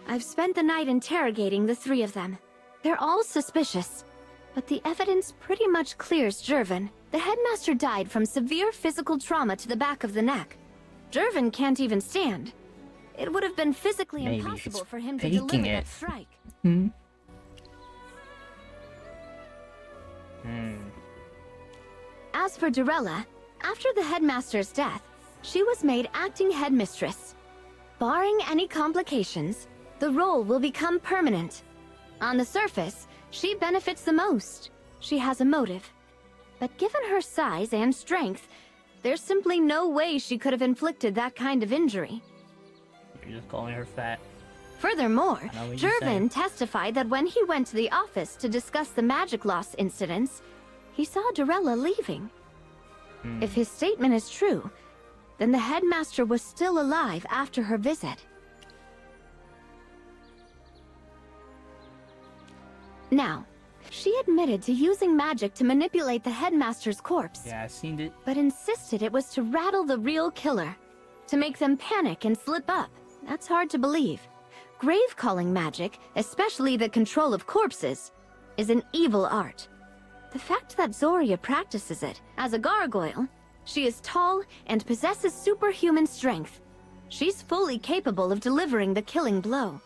I've spent the night interrogating the 3 of them. They're all suspicious, but the evidence pretty much clears Jervin. The headmaster died from severe physical trauma to the back of the neck. Jervin can't even stand. It would have been physically impossible for him to deliver that strike. As for Dorella, after the headmaster's death, she was made acting headmistress. Barring any complications, the role will become permanent. On the surface, she benefits the most. She has a motive. But given her size and strength, there's simply no way she could have inflicted that kind of injury. You're just calling her fat. Furthermore, Jervin testified that when he went to the office to discuss the magic loss incidents, he saw Dorella leaving. If his statement is true, then the headmaster was still alive after her visit. Now, she admitted to using magic to manipulate the headmaster's corpse. Yeah, I seen it. But insisted it was to rattle the real killer, to make them panic and slip up. That's hard to believe. Grave-calling magic, especially the control of corpses, is an evil art. The fact that Zoria practices it as a gargoyle, she is tall and possesses superhuman strength. She's fully capable of delivering the killing blow.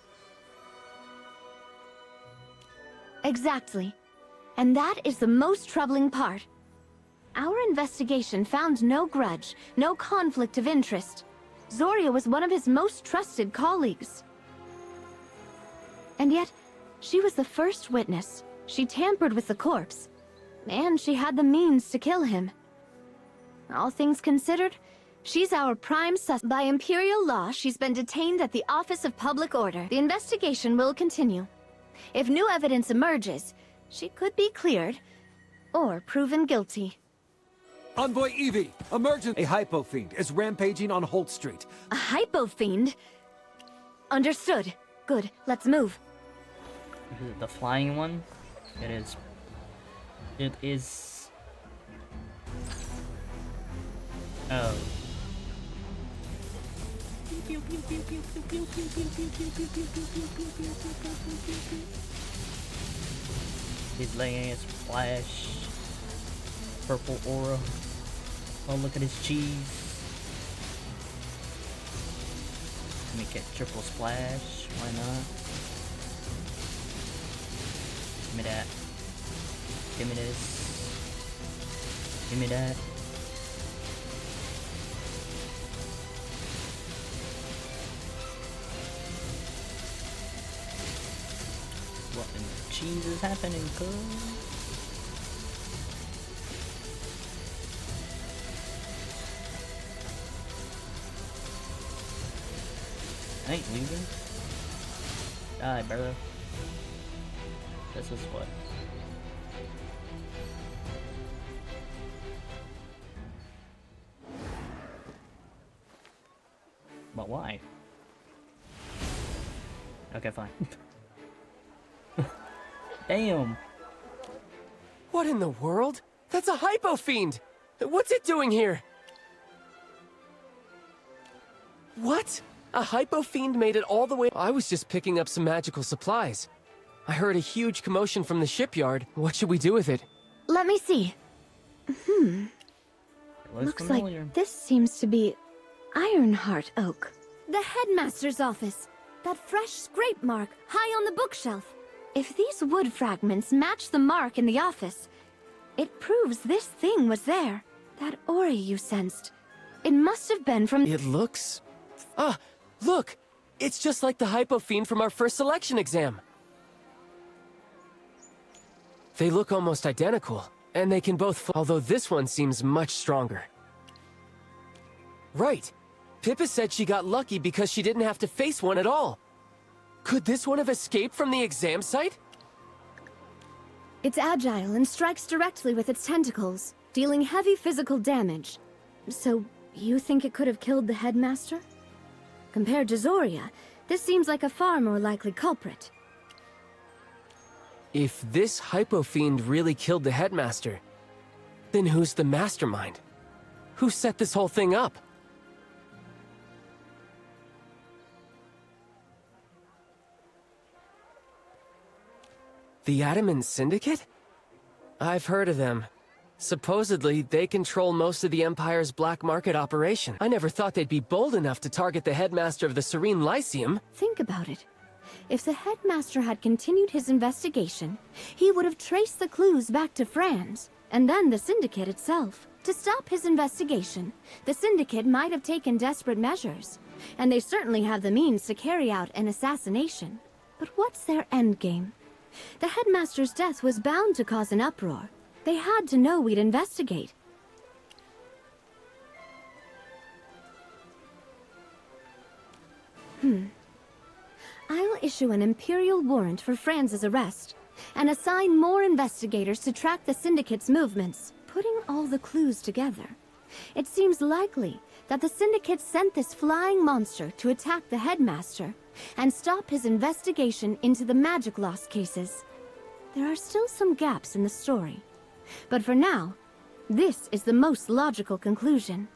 Exactly. And that is the most troubling part. Our investigation found no grudge, no conflict of interest. Zoria was one of his most trusted colleagues. And yet, she was the first witness. She tampered with the corpse. And she had the means to kill him. All things considered, she's our prime suspect. By Imperial law, she's been detained at the Office of Public Order. The investigation will continue. If new evidence emerges, she could be cleared, or proven guilty. Envoy Evie, emergent! A hypo-fiend is rampaging on Holt Street. A hypo-fiend? Understood. Good, let's move. Is it the flying one? It is. It is. Oh. He's laying his flash. Purple aura. Oh, look at his cheese. Let me get triple splash. Why not? Give me that. Give me this. Give me that. What in the cheese is happening, cuz? I ain't leaving. Die, brother. This is what. But why? Okay, fine. Damn. What in the world? That's a hypo-fiend! What's it doing here? What? A hypo-fiend made it all the way— I was just picking up some magical supplies. I heard a huge commotion from the shipyard. What should we do with it? Let me see. Looks like this seems to be Ironheart oak. The headmaster's office. That fresh scrape mark high on the bookshelf. If these wood fragments match the mark in the office, it proves this thing was there. That aura you sensed. It must have been from— It looks— Ah! Look! It's just like the hypo-fiend from our first selection exam. They look almost identical, and they can both— although this one seems much stronger. Right! Pippa said she got lucky because she didn't have to face one at all. Could this one have escaped from the exam site? It's agile and strikes directly with its tentacles, dealing heavy physical damage. So, you think it could have killed the headmaster? Compared to Zoria, this seems like a far more likely culprit. If this hypo-fiend really killed the headmaster, then who's the mastermind? Who set this whole thing up? The Ataman Syndicate? I've heard of them. Supposedly, they control most of the Empire's black market operation. I never thought they'd be bold enough to target the headmaster of the Serene Lyceum. Think about it. If the headmaster had continued his investigation, he would have traced the clues back to Franz, and then the Syndicate itself. To stop his investigation, the Syndicate might have taken desperate measures, and they certainly have the means to carry out an assassination. But what's their endgame? The headmaster's death was bound to cause an uproar. They had to know we'd investigate. I'll issue an Imperial warrant for Franz's arrest, and assign more investigators to track the Syndicate's movements. Putting all the clues together, It seems likely that the Syndicate sent this flying monster to attack the headmaster and stop his investigation into the magic loss cases. There are still some gaps in the story, but for now, this is the most logical conclusion.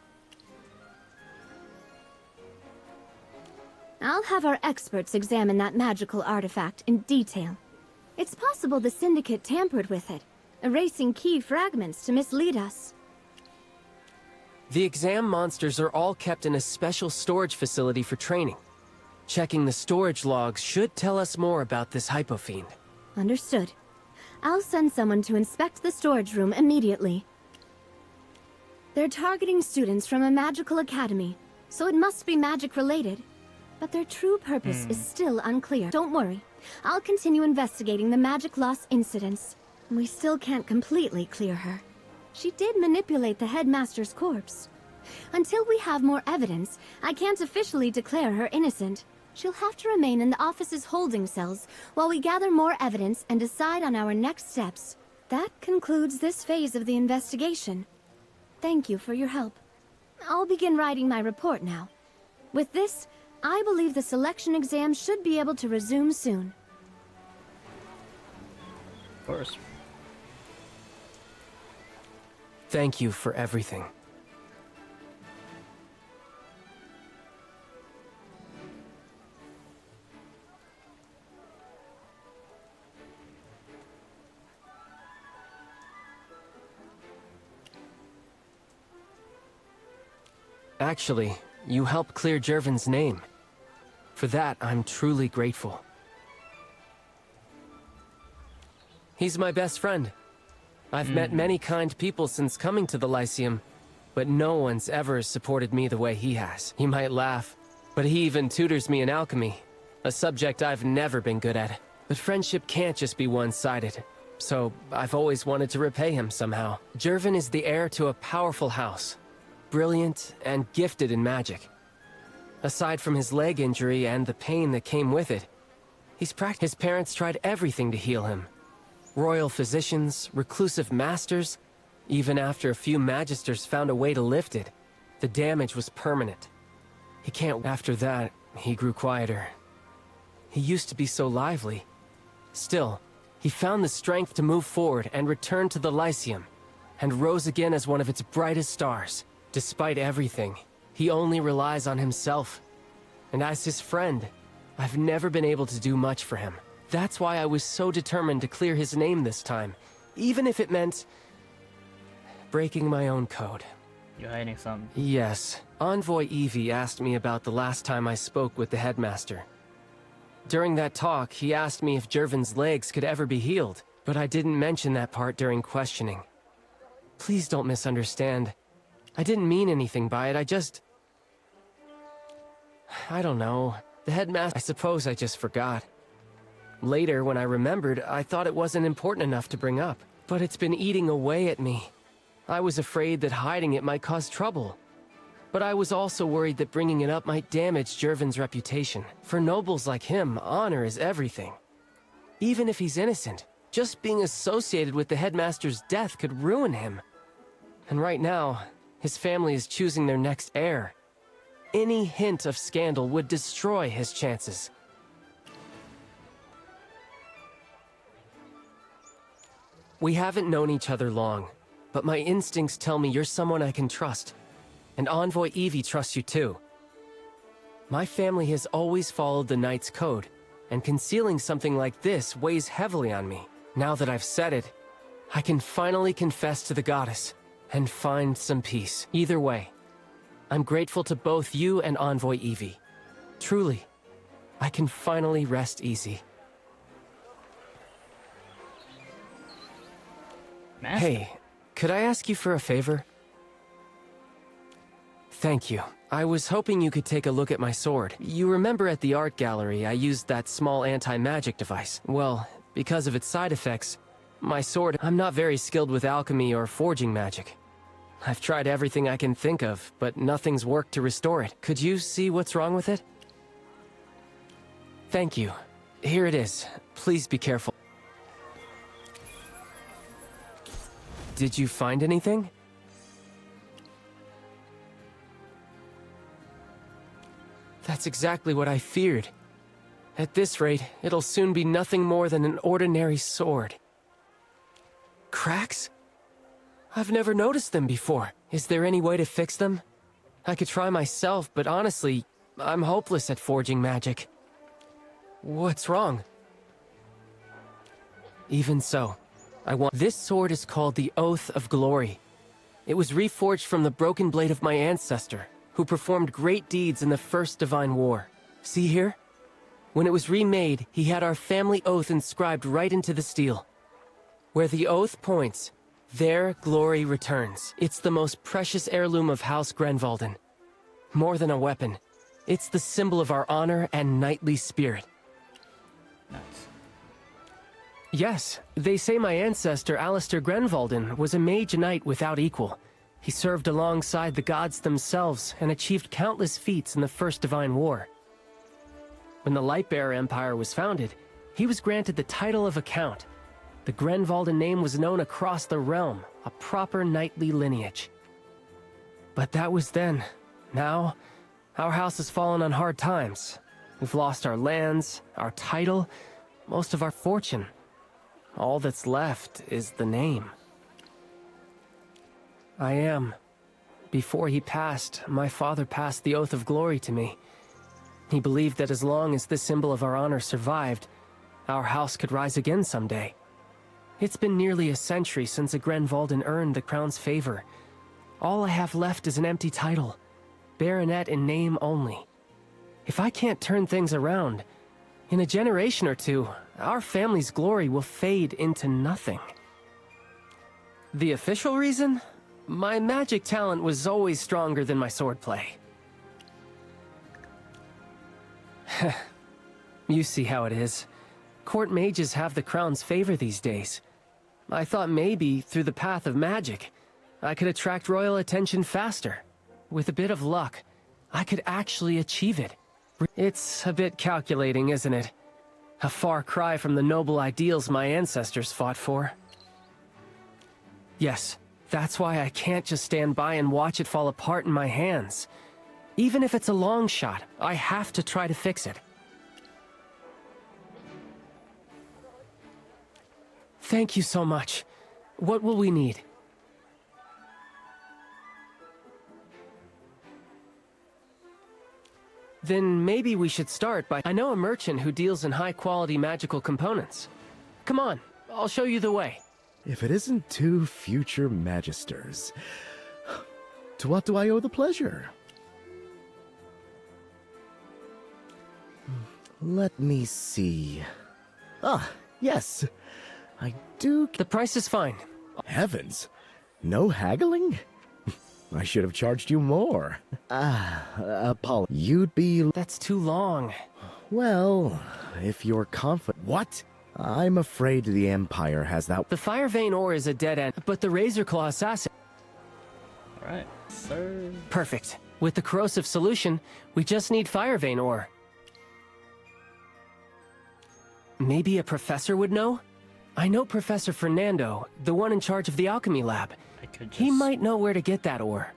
I'll have our experts examine that magical artifact in detail. It's possible the Syndicate tampered with it, erasing key fragments to mislead us. The exam monsters are all kept in a special storage facility for training. Checking the storage logs should tell us more about this hypofiend. Understood. I'll send someone to inspect the storage room immediately. They're targeting students from a magical academy, so it must be magic-related. But their true purpose is still unclear. Don't worry. I'll continue investigating the magic loss incidents. We still can't completely clear her. She did manipulate the headmaster's corpse. Until we have more evidence, I can't officially declare her innocent. She'll have to remain in the office's holding cells while we gather more evidence and decide on our next steps. That concludes this phase of the investigation. Thank you for your help. I'll begin writing my report now. With this, I believe the selection exam should be able to resume soon. Of course. Thank you for everything. Actually, you helped clear Jervin's name. For that, I'm truly grateful. He's my best friend. I've met many kind people since coming to the Lyceum, but no one's ever supported me the way he has. You might laugh, but he even tutors me in alchemy, a subject I've never been good at. But friendship can't just be one-sided, so I've always wanted to repay him somehow. Jervin is the heir to a powerful house, brilliant and gifted in magic. Aside from his leg injury and the pain that came with it, his parents tried everything to heal him. Royal physicians, reclusive masters, even after a few magisters found a way to lift it, the damage was permanent. He can't. After that, he grew quieter. He used to be so lively. Still, he found the strength to move forward and return to the Lyceum, and rose again as one of its brightest stars. Despite everything, he only relies on himself. And as his friend, I've never been able to do much for him. That's why I was so determined to clear his name this time, even if it meant breaking my own code. You're hiding something. Yes. Envoy Evie asked me about the last time I spoke with the headmaster. During that talk, he asked me if Jervin's legs could ever be healed, but I didn't mention that part during questioning. Please don't misunderstand. I didn't mean anything by it, I don't know. The headmaster... I suppose I just forgot. Later, when I remembered, I thought it wasn't important enough to bring up. But it's been eating away at me. I was afraid that hiding it might cause trouble. But I was also worried that bringing it up might damage Jervin's reputation. For nobles like him, honor is everything. Even if he's innocent, just being associated with the headmaster's death could ruin him. And right now, his family is choosing their next heir. Any hint of scandal would destroy his chances. We haven't known each other long, but my instincts tell me you're someone I can trust. And Envoy Evie trusts you too. My family has always followed the Knight's Code, and concealing something like this weighs heavily on me. Now that I've said it, I can finally confess to the goddess and find some peace. Either way, I'm grateful to both you and Envoy Evie. Truly, I can finally rest easy. Master. Hey, could I ask you for a favor? Thank you. I was hoping you could take a look at my sword. You remember at the art gallery I used that small anti-magic device? Well, because of its side effects, my sword... I'm not very skilled with alchemy or forging magic. I've tried everything I can think of, but nothing's worked to restore it. Could you see what's wrong with it? Thank you. Here it is. Please be careful. Did you find anything? That's exactly what I feared. At this rate, it'll soon be nothing more than an ordinary sword. Cracks? I've never noticed them before. Is there any way to fix them? I could try myself, but honestly, I'm hopeless at forging magic. What's wrong? Even so, This sword is called the Oath of Glory. It was reforged from the broken blade of my ancestor, who performed great deeds in the First Divine War. See here? When it was remade, he had our family oath inscribed right into the steel. Where the oath points, there glory returns. It's the most precious heirloom of House Grenvalden. More than a weapon, it's the symbol of our honor and knightly spirit. Nice. Yes, they say my ancestor Alistair Grenvalden was a mage knight without equal. He served alongside the gods themselves and achieved countless feats in the First Divine War. When the Lightbearer Empire was founded, he was granted the title of a count. The Grenvalden name was known across the realm, a proper knightly lineage. But that was then. Now, our house has fallen on hard times. We've lost our lands, our title, most of our fortune. All that's left is the name. Before he passed, my father passed the Oath of Glory to me. He believed that as long as this symbol of our honor survived, our house could rise again someday. It's been nearly a century since a Grenvalden earned the crown's favor. All I have left is an empty title, baronet in name only. If I can't turn things around, in a generation or two, our family's glory will fade into nothing. The official reason? My magic talent was always stronger than my swordplay. You see how it is. Court mages have the crown's favor these days. I thought maybe, through the path of magic, I could attract royal attention faster. With a bit of luck, I could actually achieve it. It's a bit calculating, isn't it? A far cry from the noble ideals my ancestors fought for. Yes, that's why I can't just stand by and watch it fall apart in my hands. Even if it's a long shot, I have to try to fix it. Thank you so much. What will we need? Then maybe we should start by... I know a merchant who deals in high-quality magical components. Come on, I'll show you the way. If it isn't two future magisters, to what do I owe the pleasure? Let me see. Ah, yes. I do... The price is fine. Heavens! No haggling? I should have charged you more. Paul, you'd be... That's too long. Well, if you're confident... What? I'm afraid the Empire has that... The Fire Vein ore is a dead end, but the Razor Claw assassin... Alright, sir. Perfect. With the corrosive solution, we just need Fire Vein ore. Maybe a professor would know? I know Professor Fernando, the one in charge of the alchemy lab. He might know where to get that ore.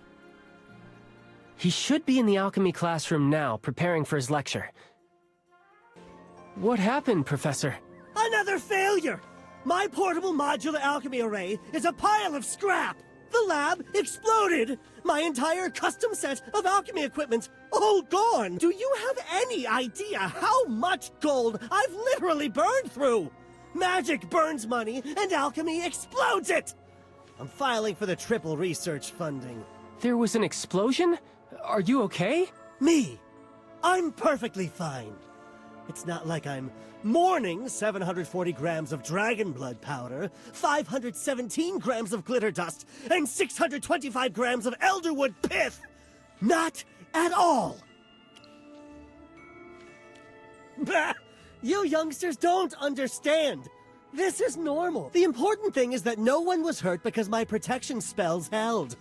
He should be in the alchemy classroom now, preparing for his lecture. What happened, Professor? Another failure! My portable modular alchemy array is a pile of scrap! The lab exploded! My entire custom set of alchemy equipment, all gone! Do you have any idea how much gold I've literally burned through? Magic burns money, and alchemy explodes it! I'm filing for the triple research funding. There was an explosion? Are you okay? Me? I'm perfectly fine. It's not like I'm mourning 740 grams of dragon blood powder, 517 grams of glitter dust, and 625 grams of elderwood pith! Not at all! Bah! You youngsters don't understand! This is normal. The important thing is that no one was hurt because my protection spells held.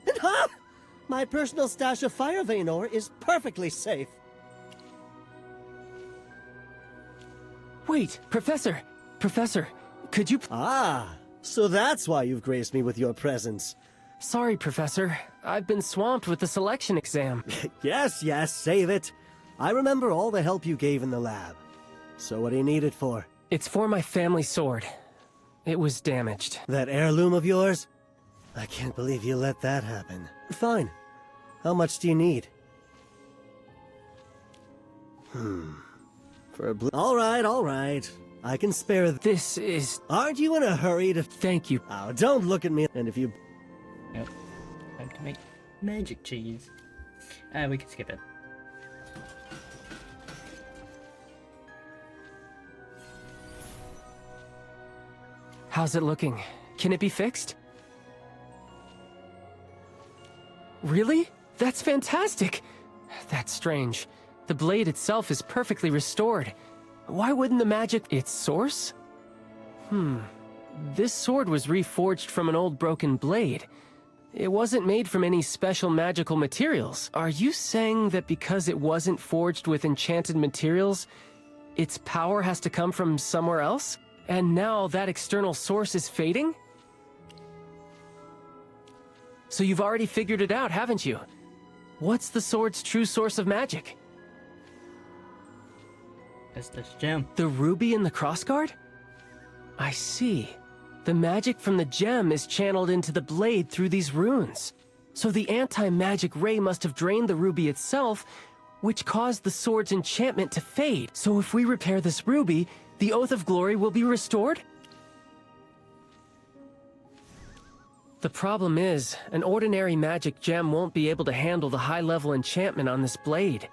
And my personal stash of Fire Vein ore is perfectly safe. Wait, Professor! Professor, could you... Ah, so that's why you've graced me with your presence. Sorry, Professor. I've been swamped with the selection exam. Yes, save it. I remember all the help you gave in the lab. So what do you need it for? It's for my family sword. It was damaged. That heirloom of yours? I can't believe you let that happen. Fine. How much do you need? For a blue... All right. I can spare... This is... Aren't you in a hurry to... Thank you. Oh, don't look at me. And if you... Yep. Time to make magic cheese. We can skip it. How's it looking? Can it be fixed? Really? That's fantastic! That's strange. The blade itself is perfectly restored. Why wouldn't the magic... its source? This sword was reforged from an old broken blade. It wasn't made from any special magical materials. Are you saying that because it wasn't forged with enchanted materials, its power has to come from somewhere else? And now that external source is fading? So you've already figured it out, haven't you? What's the sword's true source of magic? It's this gem. The ruby in the crossguard? I see. The magic from the gem is channeled into the blade through these runes. So the anti-magic ray must have drained the ruby itself, which caused the sword's enchantment to fade. So if we repair this ruby, the Oath of Glory will be restored? The problem is, an ordinary magic gem won't be able to handle the high-level enchantment on this blade.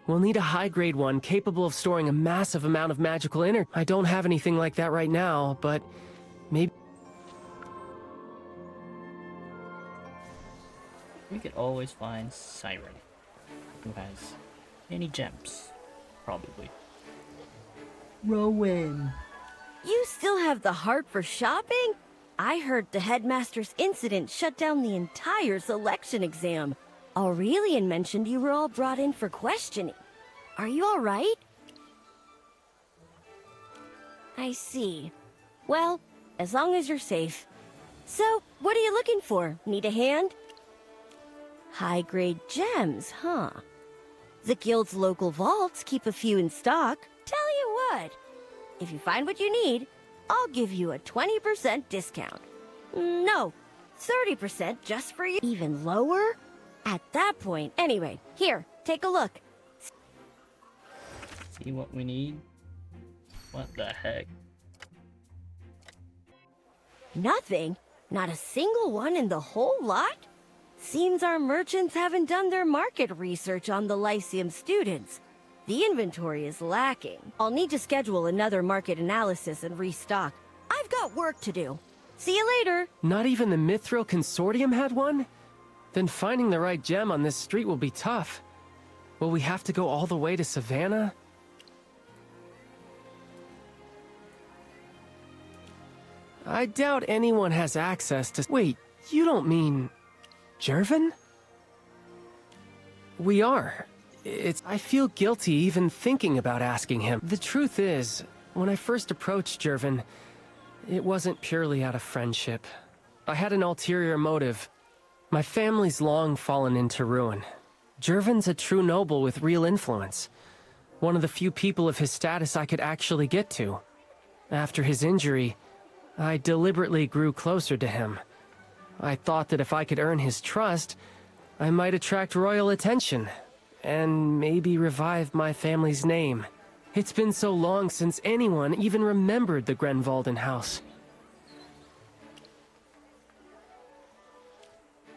We'll need a high-grade one capable of storing a massive amount of magical energy. I don't have anything like that right now, but maybe... We could always find Siren, who has many gems, probably. Rowan. You still have the heart for shopping? I heard the headmaster's incident shut down the entire selection exam. Aurelian mentioned you were all brought in for questioning. Are you all right? I see. Well, as long as you're safe. So, what are you looking for? Need a hand? High-grade gems, huh? The guild's local vaults keep a few in stock. Tell you what, if you find what you need, I'll give you a 20% discount. No, 30% just for you. Even lower? At that point, anyway, here, take a look. See what we need? What the heck? Nothing? Not a single one in the whole lot? Seems our merchants haven't done their market research on the Lyceum students. The inventory is lacking. I'll need to schedule another market analysis and restock. I've got work to do. See you later. Not even the Mithril Consortium had one? Then finding the right gem on this street will be tough. Will we have to go all the way to Savannah? I doubt anyone has access to... Wait, you don't mean... Jervin? We are. I feel guilty even thinking about asking him. The truth is, when I first approached Jervin, it wasn't purely out of friendship. I had an ulterior motive. My family's long fallen into ruin. Jervin's a true noble with real influence. One of the few people of his status I could actually get to. After his injury, I deliberately grew closer to him. I thought that if I could earn his trust, I might attract royal attention, and maybe revive my family's name. It's been so long since anyone even remembered the Grenvalden house.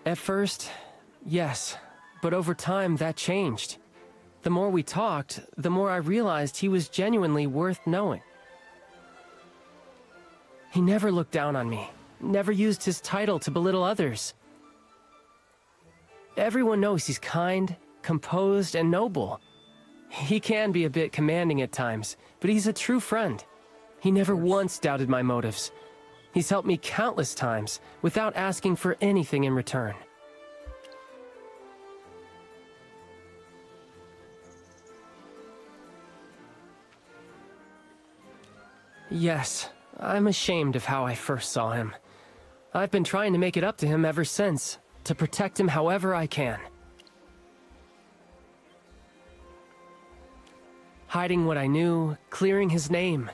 At first, yes, but over time that changed. The more we talked, the more I realized he was genuinely worth knowing. He never looked down on me, never used his title to belittle others. Everyone knows he's kind, composed, and noble. He can be a bit commanding at times, but he's a true friend. He never once doubted my motives. He's helped me countless times without asking for anything in return. Yes, I'm ashamed of how I first saw him. I've been trying to make it up to him ever since, to protect him however I can. hiding what I knew, clearing his name.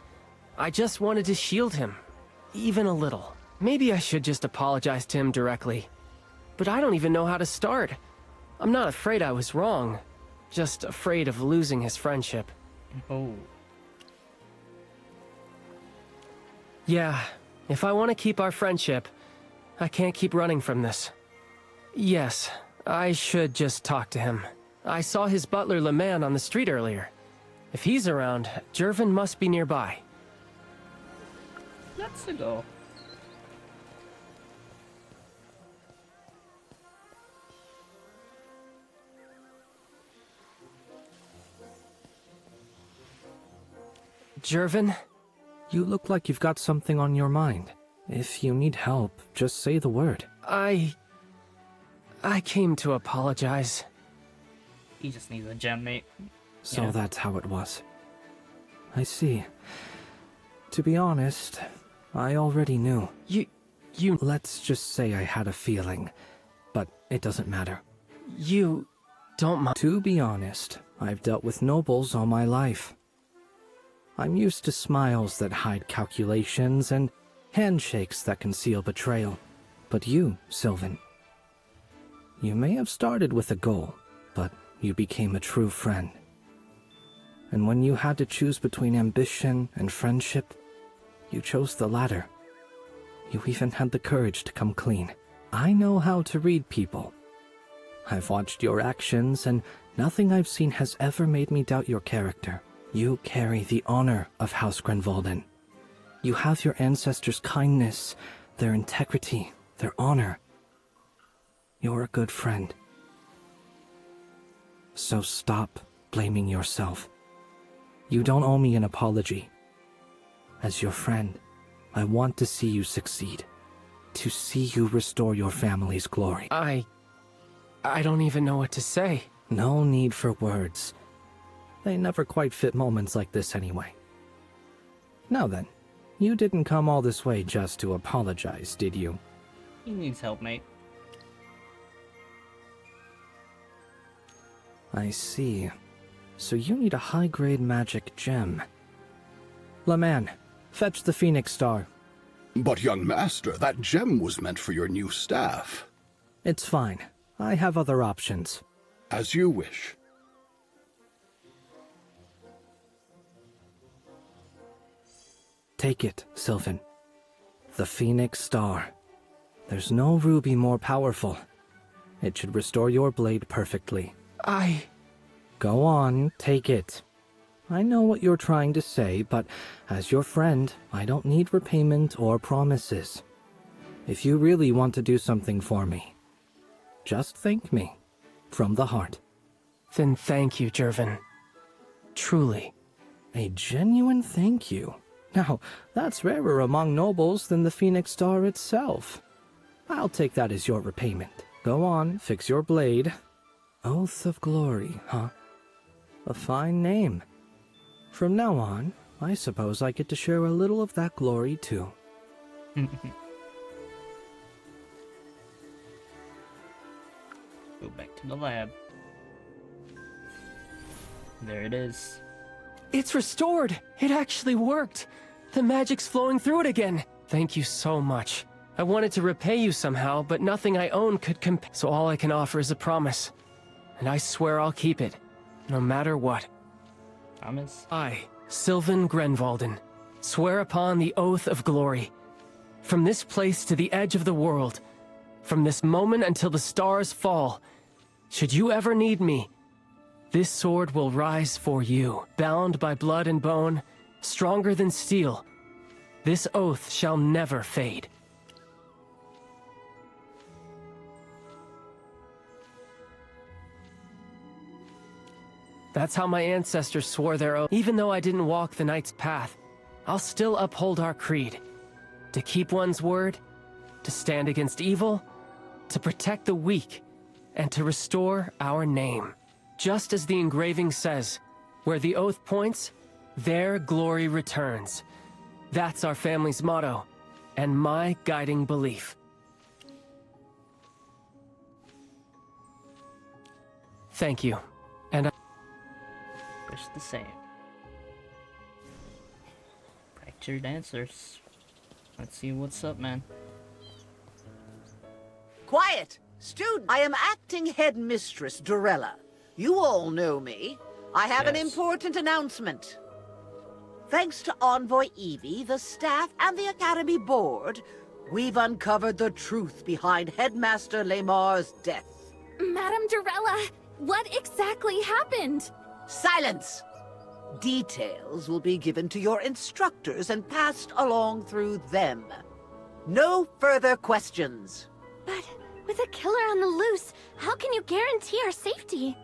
I just wanted to shield him, even a little. Maybe I should just apologize to him directly. But I don't even know how to start. I'm not afraid I was wrong, just afraid of losing his friendship. Oh. Yeah, if I want to keep our friendship, I can't keep running from this. Yes, I should just talk to him. I saw his butler LeMan on the street earlier. If he's around, Jervin must be nearby. Let's go. Jervin? You look like you've got something on your mind. If you need help, just say the word. I came to apologize. He just needs a gem, mate. So Yeah. that's how it was. I see. To be honest, I already knew. You... Let's just say I had a feeling, but it doesn't matter. You... don't mind. To be honest, I've dealt with nobles all my life. I'm used to smiles that hide calculations and handshakes that conceal betrayal. But you, Sylvan, you may have started with a goal, but you became a true friend. And when you had to choose between ambition and friendship, you chose the latter. You even had the courage to come clean. I know how to read people. I've watched your actions, and nothing I've seen has ever made me doubt your character. You carry the honor of House Grenvalden. You have your ancestors' kindness, their integrity, their honor. You're a good friend. So stop blaming yourself. You don't owe me an apology. As your friend, I want to see you succeed. To see you restore your family's glory. I don't even know what to say. No need for words. They never quite fit moments like this anyway. Now then, you didn't come all this way just to apologize, did you? He needs help, mate. I see. So you need a high-grade magic gem. LeMan, fetch the Phoenix Star. But young master, that gem was meant for your new staff. It's fine. I have other options. As you wish. Take it, Sylvan. The Phoenix Star. There's no ruby more powerful. It should restore your blade perfectly. Go on, take it. I know what you're trying to say, but as your friend, I don't need repayment or promises. If you really want to do something for me, just thank me. From the heart. Then thank you, Jervin. Truly. A genuine thank you. Now, that's rarer among nobles than the Phoenix Star itself. I'll take that as your repayment. Go on, fix your blade. Oath of Glory, huh? A fine name. From now on, I suppose I get to share a little of that glory too. Go back to the lab. There it is. It's restored! It actually worked! The magic's flowing through it again! Thank you so much. I wanted to repay you somehow, but nothing I own could compare. So all I can offer is a promise. And I swear I'll keep it, no matter what. Promise? I, Sylvan Grenvalden, swear upon the Oath of Glory. From this place to the edge of the world, from this moment until the stars fall, should you ever need me, this sword will rise for you, bound by blood and bone, stronger than steel. This oath shall never fade. That's how my ancestors swore their oath. Even though I didn't walk the knight's path, I'll still uphold our creed. To keep one's word, to stand against evil, to protect the weak, and to restore our name. Just as the engraving says, where the oath points, there glory returns. That's our family's motto, and my guiding belief. Thank you, and I Wish the same. Lecture dancers. Let's see what's up, man. Quiet! Student, I am acting headmistress Dorella. You all know me. I have an important announcement. Thanks to Envoy Evie, the staff, and the Academy Board, we've uncovered the truth behind Headmaster Lamar's death. Madame Dorella, what exactly happened? Silence! Details will be given to your instructors and passed along through them. No further questions. But with a killer on the loose, how can you guarantee our safety?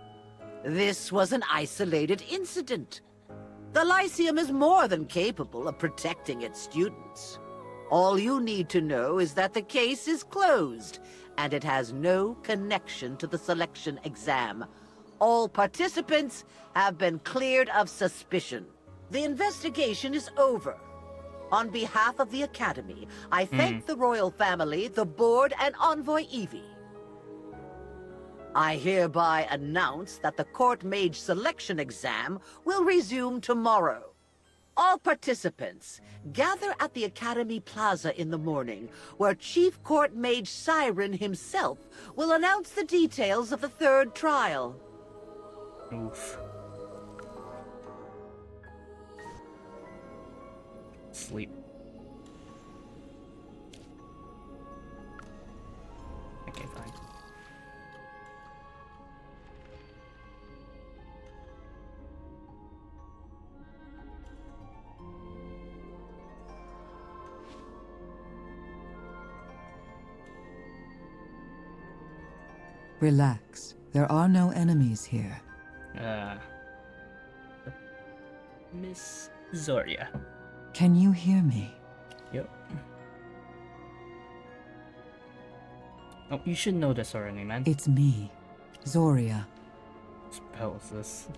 This was an isolated incident. The Lyceum is more than capable of protecting its students. All you need to know is that the case is closed, and it has no connection to the selection exam. All participants have been cleared of suspicion. The investigation is over. On behalf of the Academy, I thank the royal family, the board, and Envoy Evie. I hereby announce that the court mage selection exam will resume tomorrow. All participants, gather at the Academy Plaza in the morning, where Chief Court Mage Siren himself will announce the details of the third trial. Oof. Sleep. Okay, fine. Relax. There are no enemies here. Miss Zoria. Can you hear me? Yep. Oh, you should know this already, man. It's me, Zoria. Spell is this?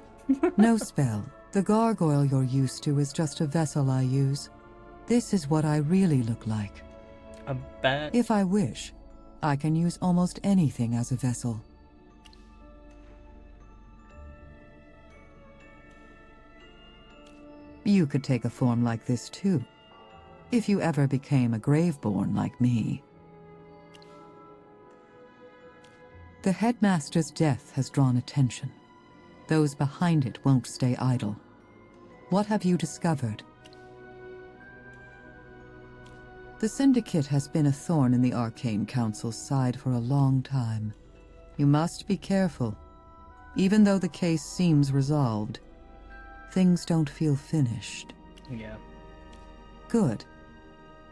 No spell. The gargoyle you're used to is just a vessel I use. This is what I really look like. A bat? If I wish, I can use almost anything as a vessel. You could take a form like this too, if you ever became a Graveborn like me. The headmaster's death has drawn attention. Those behind it won't stay idle. What have you discovered? The Syndicate has been a thorn in the Arcane Council's side for a long time. You must be careful. Even though the case seems resolved, things don't feel finished. Yeah. Good.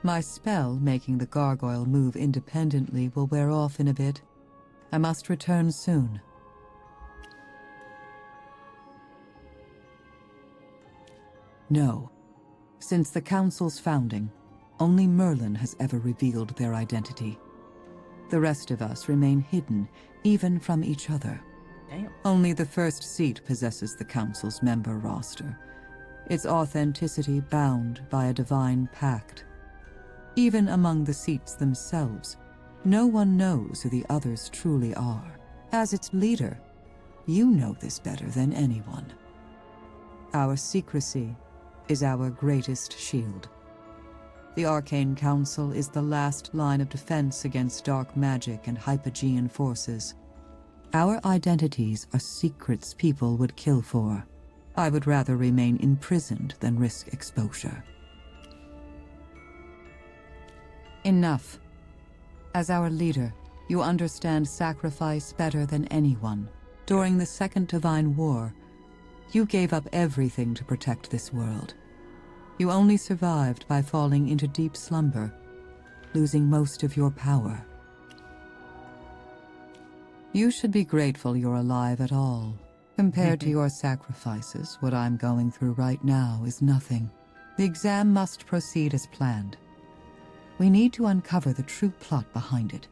My spell making the gargoyle move independently will wear off in a bit. I must return soon. No. Since the Council's founding, only Merlin has ever revealed their identity. The rest of us remain hidden, even from each other. Damn. Only the first seat possesses the Council's member roster, its authenticity bound by a divine pact. Even among the seats themselves, no one knows who the others truly are. As its leader, you know this better than anyone. Our secrecy is our greatest shield. The Arcane Council is the last line of defense against dark magic and hypogean forces. Our identities are secrets people would kill for. I would rather remain imprisoned than risk exposure. Enough. As our leader, you understand sacrifice better than anyone. During the Second Divine War, you gave up everything to protect this world. You only survived by falling into deep slumber, losing most of your power. You should be grateful you're alive at all. Compared to your sacrifices, what I'm going through right now is nothing. The exam must proceed as planned. We need to uncover the true plot behind it,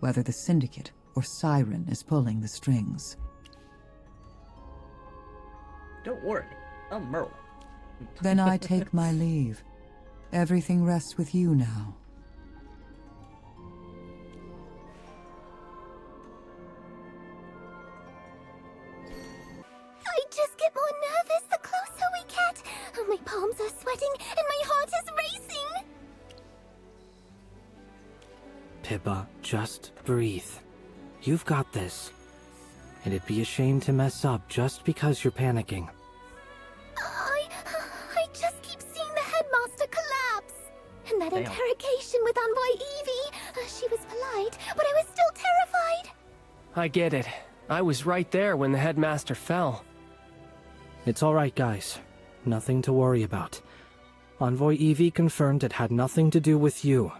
whether the Syndicate or Siren is pulling the strings. Don't worry, I'm Merle. Then I take my leave. Everything rests with you now. I just get more nervous the closer we get. My palms are sweating and my heart Pippa, just breathe. You've got this. It'd be a shame to mess up just because you're panicking. I just keep seeing the headmaster collapse. And that Damn. interrogation with Envoy Evie. She was polite, but I was still terrified. I get it. I was right there when the headmaster fell. It's alright, guys. Nothing to worry about. Envoy Evie confirmed it had nothing to do with you.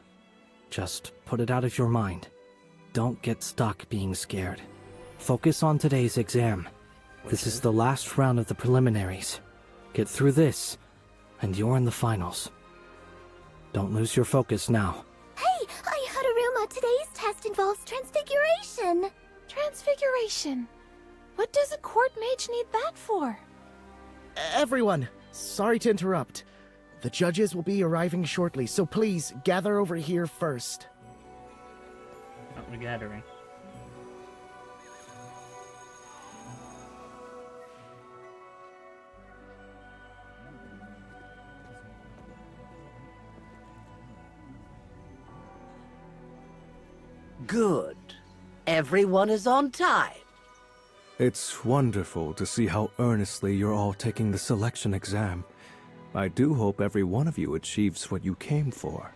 Just put it out of your mind. Don't get stuck being scared. Focus on today's exam. This is the last round of the preliminaries. Get through this, and you're in the finals. Don't lose your focus now. Hey, I heard a rumor today's test involves transfiguration. Transfiguration? What does a court mage need that for? Everyone, sorry to interrupt. The judges will be arriving shortly, so please gather over here first. Not the gathering. Good. Everyone is on time. It's wonderful to see how earnestly you're all taking the selection exam. I do hope every one of you achieves what you came for.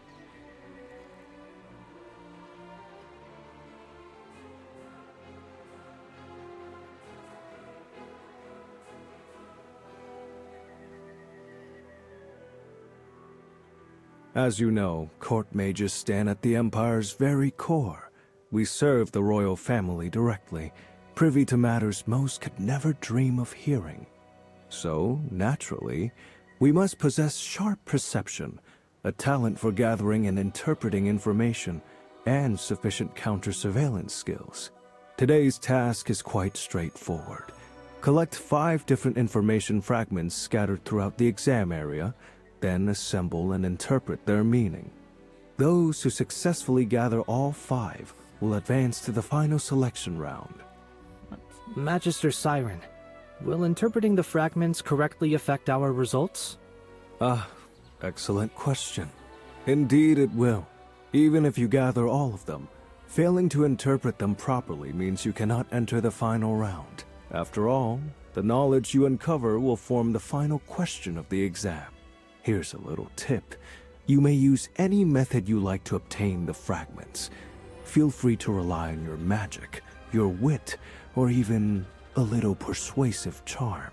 As you know, court mages stand at the Empire's very core. We serve the royal family directly, privy to matters most could never dream of hearing. So, naturally, we must possess sharp perception, a talent for gathering and interpreting information, and sufficient counter-surveillance skills. Today's task is quite straightforward. Collect 5 different information fragments scattered throughout the exam area, then assemble and interpret their meaning. Those who successfully gather all 5 will advance to the final selection round. Magister Siren, will interpreting the fragments correctly affect our results? Excellent question. Indeed it will. Even if you gather all of them, failing to interpret them properly means you cannot enter the final round. After all, the knowledge you uncover will form the final question of the exam. Here's a little tip. You may use any method you like to obtain the fragments. Feel free to rely on your magic, your wit, or even a little persuasive charm,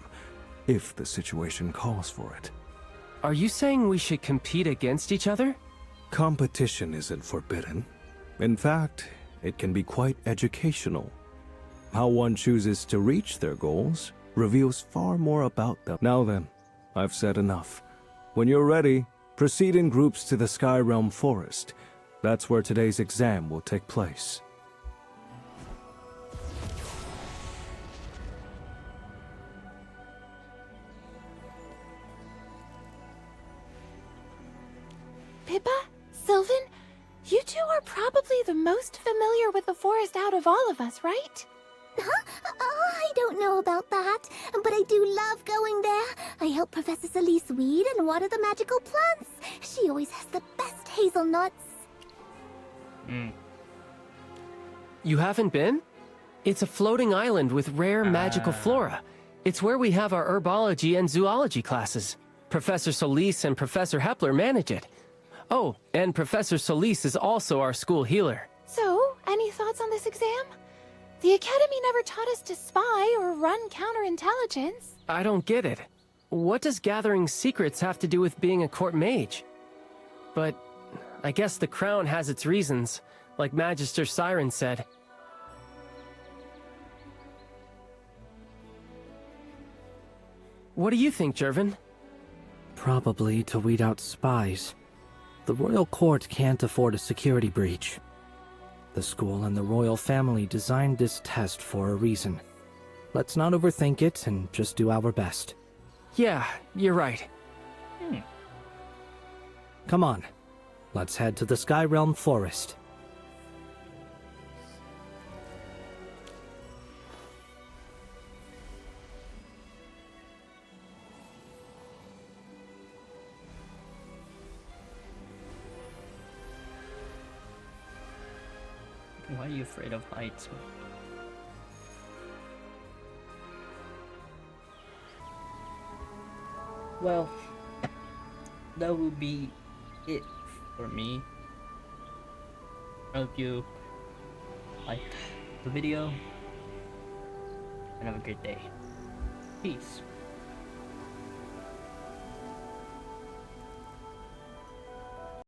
if the situation calls for it. Are you saying we should compete against each other? Competition isn't forbidden. In fact, it can be quite educational. How one chooses to reach their goals reveals far more about them. Now then, I've said enough. When you're ready, proceed in groups to the Sky Realm Forest. That's where today's exam will take place. Pippa? Sylvan? You two are probably the most familiar with the forest out of all of us, right? Huh? Oh, I don't know about that, but I do love going there. I help Professor Celise weed and water the magical plants. She always has the best hazelnuts. You haven't been? It's a floating island with rare magical flora. It's where we have our herbology and zoology classes. Professor Solis and Professor Hepler manage it. Oh, and Professor Solis is also our school healer. So, any thoughts on this exam? The Academy never taught us to spy or run counterintelligence. I don't get it. What does gathering secrets have to do with being a court mage? But I guess the crown has its reasons, like Magister Siren said. What do you think, Jervin? Probably to weed out spies. The royal court can't afford a security breach. The school and the royal family designed this test for a reason. Let's not overthink it and just do our best. Yeah, you're right. Come on, let's head to the Sky Realm Forest. you afraid of heights? Well, that will be it for me. I hope you liked the video and have a great day. Peace.